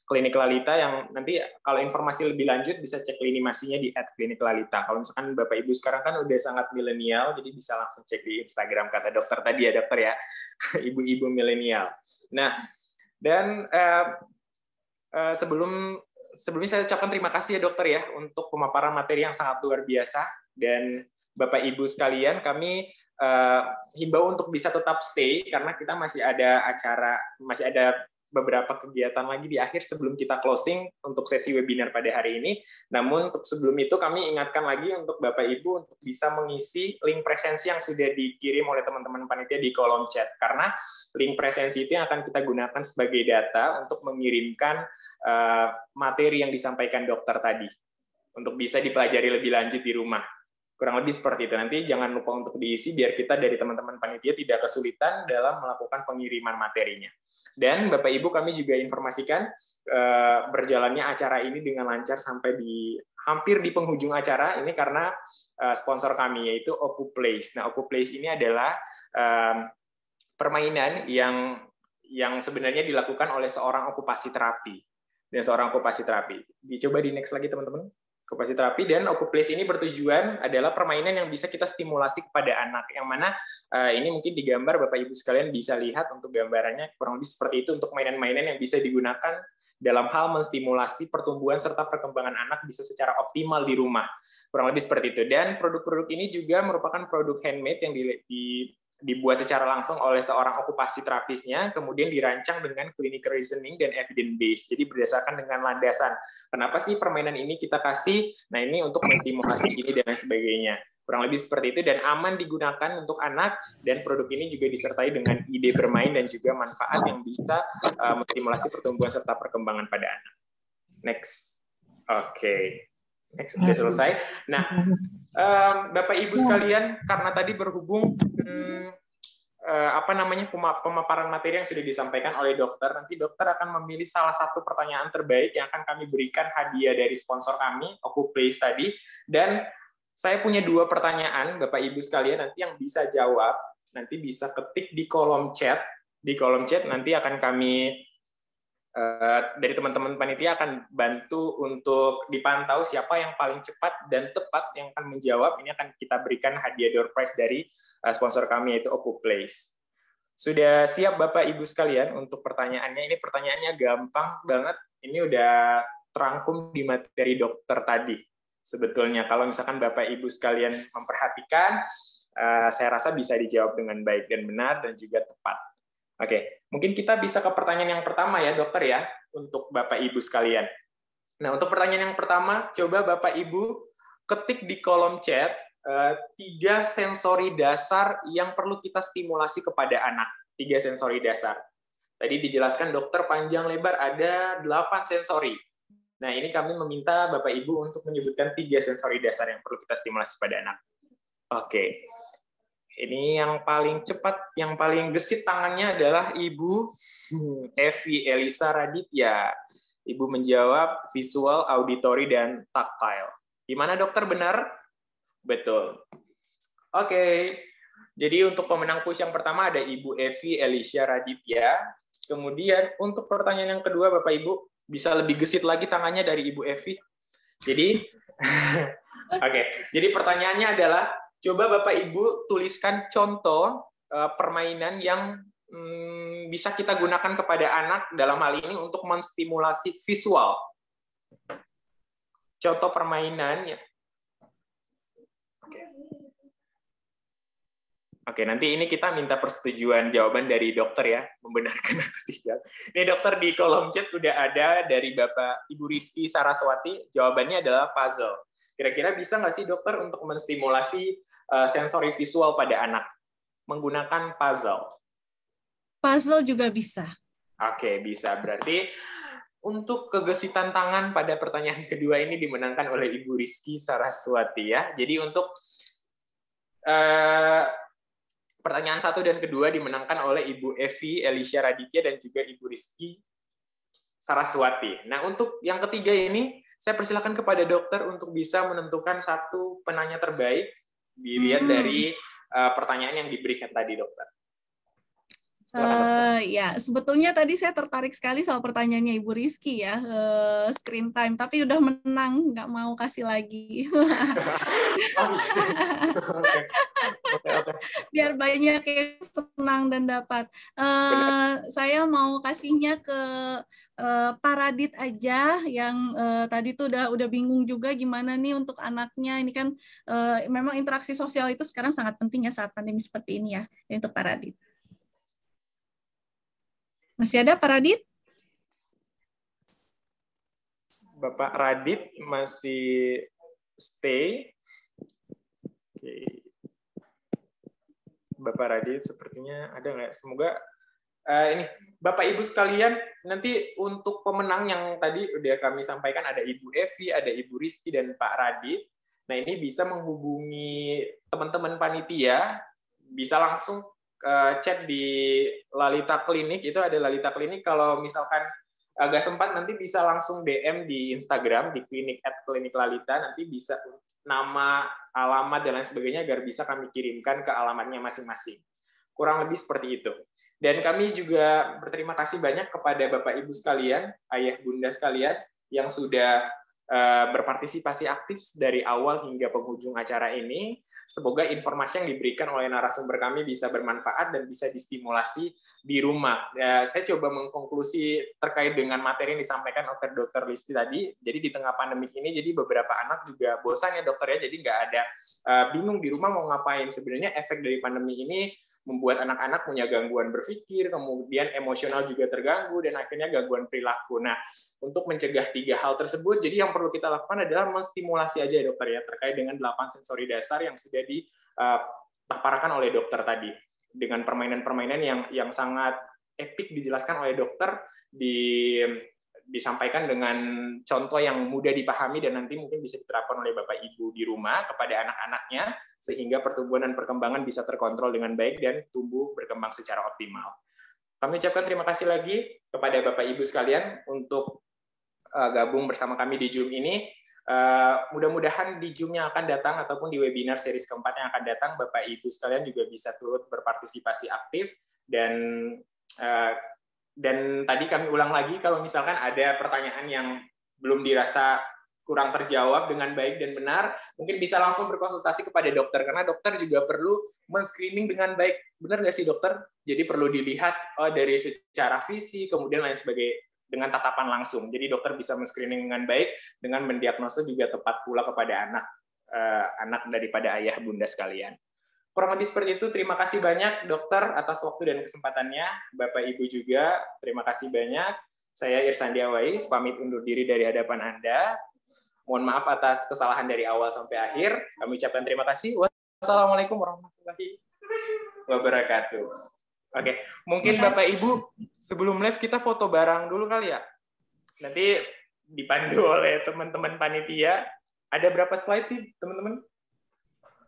Klinik Lalita, yang nanti kalau informasi lebih lanjut bisa cek lini masinya di @kliniklalita. Kalau misalkan Bapak Ibu sekarang kan udah sangat milenial, jadi bisa langsung cek di Instagram kata dokter tadi ya dokter ya, ibu-ibu milenial. Nah, dan sebelumnya saya ucapkan terima kasih ya dokter ya untuk pemaparan materi yang sangat luar biasa, dan Bapak Ibu sekalian, kami himbau untuk bisa tetap stay karena kita masih ada beberapa kegiatan lagi di akhir sebelum kita closing untuk sesi webinar pada hari ini. Namun untuk sebelum itu kami ingatkan lagi untuk Bapak Ibu untuk bisa mengisi link presensi yang sudah dikirim oleh teman-teman panitia di kolom chat, karena link presensi itu yang akan kita gunakan sebagai data untuk mengirimkan materi yang disampaikan dokter tadi untuk bisa dipelajari lebih lanjut di rumah. Kurang lebih seperti itu. Nanti jangan lupa untuk diisi biar kita dari teman-teman panitia tidak kesulitan dalam melakukan pengiriman materinya. Dan Bapak Ibu, kami juga informasikan berjalannya acara ini dengan lancar sampai hampir di penghujung acara ini karena sponsor kami yaitu OkuPlace. Nah, OkuPlace ini adalah permainan yang sebenarnya dilakukan oleh seorang okupasi terapi. Dan seorang okupasi terapi. Dicoba di next lagi teman-teman. Okupasi terapi, dan OkuPlace ini bertujuan adalah permainan yang bisa kita stimulasi kepada anak, yang mana ini mungkin digambar Bapak Ibu sekalian bisa lihat untuk gambarannya kurang lebih seperti itu, untuk mainan-mainan yang bisa digunakan dalam hal menstimulasi pertumbuhan serta perkembangan anak bisa secara optimal di rumah, kurang lebih seperti itu. Dan produk-produk ini juga merupakan produk handmade yang dibuat secara langsung oleh seorang okupasi terapisnya, kemudian dirancang dengan clinical reasoning dan evidence based. Jadi berdasarkan dengan landasan. Kenapa sih permainan ini kita kasih? Nah, ini untuk menstimulasi ini dan lain sebagainya. Kurang lebih seperti itu, dan aman digunakan untuk anak, dan produk ini juga disertai dengan ide bermain dan juga manfaat yang bisa menstimulasi pertumbuhan serta perkembangan pada anak. Next. Oke. Next, sudah selesai. Nah, Bapak Ibu sekalian, karena tadi berhubung pemaparan materi yang sudah disampaikan oleh dokter, nanti dokter akan memilih salah satu pertanyaan terbaik yang akan kami berikan hadiah dari sponsor kami, Okuplace tadi, dan saya punya 2 pertanyaan, Bapak Ibu sekalian, nanti yang bisa jawab, nanti bisa ketik di kolom chat. Di kolom chat nanti akan kami, dari teman-teman panitia akan bantu untuk dipantau siapa yang paling cepat dan tepat yang akan menjawab. Ini akan kita berikan hadiah door prize dari sponsor kami, yaitu Okuplace. Sudah siap Bapak Ibu sekalian untuk pertanyaannya? Ini pertanyaannya gampang banget. Ini udah terangkum di materi dokter tadi. Sebetulnya kalau misalkan Bapak Ibu sekalian memperhatikan, saya rasa bisa dijawab dengan baik dan benar dan juga tepat. Oke, mungkin kita bisa ke pertanyaan yang pertama ya dokter ya, untuk Bapak Ibu sekalian. Nah, untuk pertanyaan yang pertama, coba Bapak Ibu ketik di kolom chat 3 sensori dasar yang perlu kita stimulasi kepada anak. 3 sensori dasar. Tadi dijelaskan dokter panjang lebar ada 8 sensori. Nah, ini kami meminta Bapak Ibu untuk menyebutkan 3 sensori dasar yang perlu kita stimulasi pada anak. Oke. Ini yang paling cepat, yang paling gesit tangannya adalah Ibu Evi Elisa Raditya. Ibu menjawab visual, auditory, dan tactile. Gimana dokter, benar? Betul. Oke. Jadi untuk pemenang kuis yang pertama ada Ibu Evi Elisa Raditya. Kemudian untuk pertanyaan yang kedua, Bapak Ibu, bisa lebih gesit lagi tangannya dari Ibu Evi. Jadi, oke. Jadi pertanyaannya adalah, coba Bapak Ibu tuliskan contoh permainan yang bisa kita gunakan kepada anak dalam hal ini untuk menstimulasi visual. Contoh permainan. Oke, nanti ini kita minta persetujuan jawaban dari dokter ya, membenarkan atau tidak. Ini dokter di kolom chat udah ada dari Bapak Ibu Rizky Saraswati, jawabannya adalah puzzle. Kira-kira bisa nggak sih dokter untuk menstimulasi sensori visual pada anak menggunakan puzzle? Puzzle juga bisa. Oke, bisa. Berarti untuk kegesitan tangan pada pertanyaan kedua ini dimenangkan oleh Ibu Rizky Saraswati ya. Jadi untuk pertanyaan 1 dan kedua dimenangkan oleh Ibu Evi Elisa Raditya dan juga Ibu Rizky Saraswati. Nah, untuk yang ketiga ini, saya persilakan kepada dokter untuk bisa menentukan satu penanya terbaik, dilihat dari pertanyaan yang diberikan tadi, dokter. Ya, sebetulnya tadi saya tertarik sekali soal pertanyaannya Ibu Rizky ya, screen time, tapi udah menang, nggak mau kasih lagi. Biar banyak yang senang dan dapat. Saya mau kasihnya ke Pak Radit aja, yang tadi tuh udah bingung juga gimana nih untuk anaknya. Ini kan memang interaksi sosial itu sekarang sangat penting ya saat pandemi seperti ini ya, untuk Pak Radit. Masih ada Pak Radit? Bapak Radit masih stay. Oke. Bapak Radit sepertinya ada nggak? Semoga ini Bapak Ibu sekalian, nanti untuk pemenang yang tadi udah kami sampaikan ada Ibu Evi, ada Ibu Rizky dan Pak Radit. Nah, ini bisa menghubungi teman-teman panitia, bisa langsung chat di Lalita Klinik, itu ada Lalita Klinik. Kalau misalkan agak sempat nanti bisa langsung DM di Instagram di klinik@kliniklalita, nanti bisa nama, alamat dan lain sebagainya agar bisa kami kirimkan ke alamatnya masing-masing. Kurang lebih seperti itu. Dan kami juga berterima kasih banyak kepada Bapak Ibu sekalian, ayah bunda sekalian yang sudah berpartisipasi aktif dari awal hingga penghujung acara ini. Semoga informasi yang diberikan oleh narasumber kami bisa bermanfaat dan bisa distimulasi di rumah. Saya coba mengkonklusi terkait dengan materi yang disampaikan oleh Dr. Listi tadi. Jadi di tengah pandemi ini, jadi beberapa anak juga bosan ya dokter ya, jadi nggak ada bingung di rumah mau ngapain. Sebenarnya efek dari pandemi ini membuat anak-anak punya gangguan berpikir, kemudian emosional juga terganggu, dan akhirnya gangguan perilaku. Nah, untuk mencegah 3 hal tersebut, jadi yang perlu kita lakukan adalah menstimulasi aja ya dokter ya, terkait dengan 8 sensori dasar yang sudah dipaparkan oleh dokter tadi. Dengan permainan-permainan yang sangat epik dijelaskan oleh dokter, disampaikan dengan contoh yang mudah dipahami dan nanti mungkin bisa diterapkan oleh Bapak Ibu di rumah kepada anak-anaknya, sehingga pertumbuhan dan perkembangan bisa terkontrol dengan baik dan tumbuh berkembang secara optimal. Kami ucapkan terima kasih lagi kepada Bapak Ibu sekalian untuk gabung bersama kami di Zoom ini. Mudah-mudahan di Zoom yang akan datang ataupun di webinar series keempat yang akan datang, Bapak Ibu sekalian juga bisa turut berpartisipasi aktif, dan tadi kami ulang lagi, kalau misalkan ada pertanyaan yang belum dirasa kurang terjawab dengan baik dan benar, mungkin bisa langsung berkonsultasi kepada dokter, karena dokter juga perlu men-screening dengan baik. Benar nggak sih dokter? Jadi perlu dilihat dari secara fisik, kemudian lain sebagainya, dengan tatapan langsung. Jadi dokter bisa men-screening dengan baik, dengan mendiagnosa juga tepat pula kepada anak daripada ayah bunda sekalian. Kurang lebih seperti itu. Terima kasih banyak dokter atas waktu dan kesempatannya. Bapak Ibu juga, terima kasih banyak. Saya Irsan Diawais, pamit undur diri dari hadapan Anda. Mohon maaf atas kesalahan dari awal sampai akhir. Kami ucapkan terima kasih. Wassalamualaikum warahmatullahi wabarakatuh. Oke, mungkin Bapak Ibu sebelum live kita foto bareng dulu kali ya. Nanti dipandu oleh teman-teman panitia. Ada berapa slide sih, teman-teman?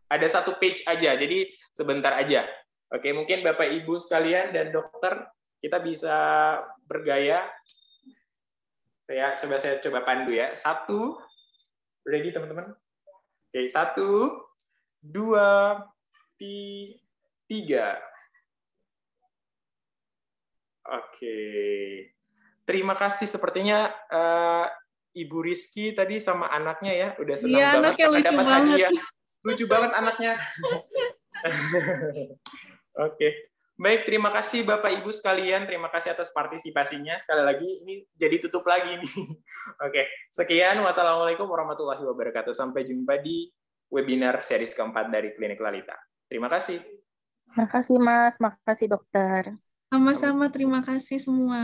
Ada 1 page aja, jadi sebentar aja. Oke, mungkin Bapak Ibu sekalian dan dokter, kita bisa bergaya. Saya coba pandu ya. 1, ready teman-teman? Oke, 1, 2, 3. Oke. Terima kasih. Sepertinya Ibu Rizky tadi sama anaknya ya, udah senang banget karena dapat hadiah. Lucu banget anaknya. Oke. Baik, terima kasih Bapak Ibu sekalian. Terima kasih atas partisipasinya. Sekali lagi, ini jadi tutup lagi nih. Oke. Sekian. Wassalamualaikum warahmatullahi wabarakatuh. Sampai jumpa di webinar series keempat dari Klinik Lalita. Terima kasih. Terima kasih Mas. Makasih dokter. Sama-sama, terima kasih semua.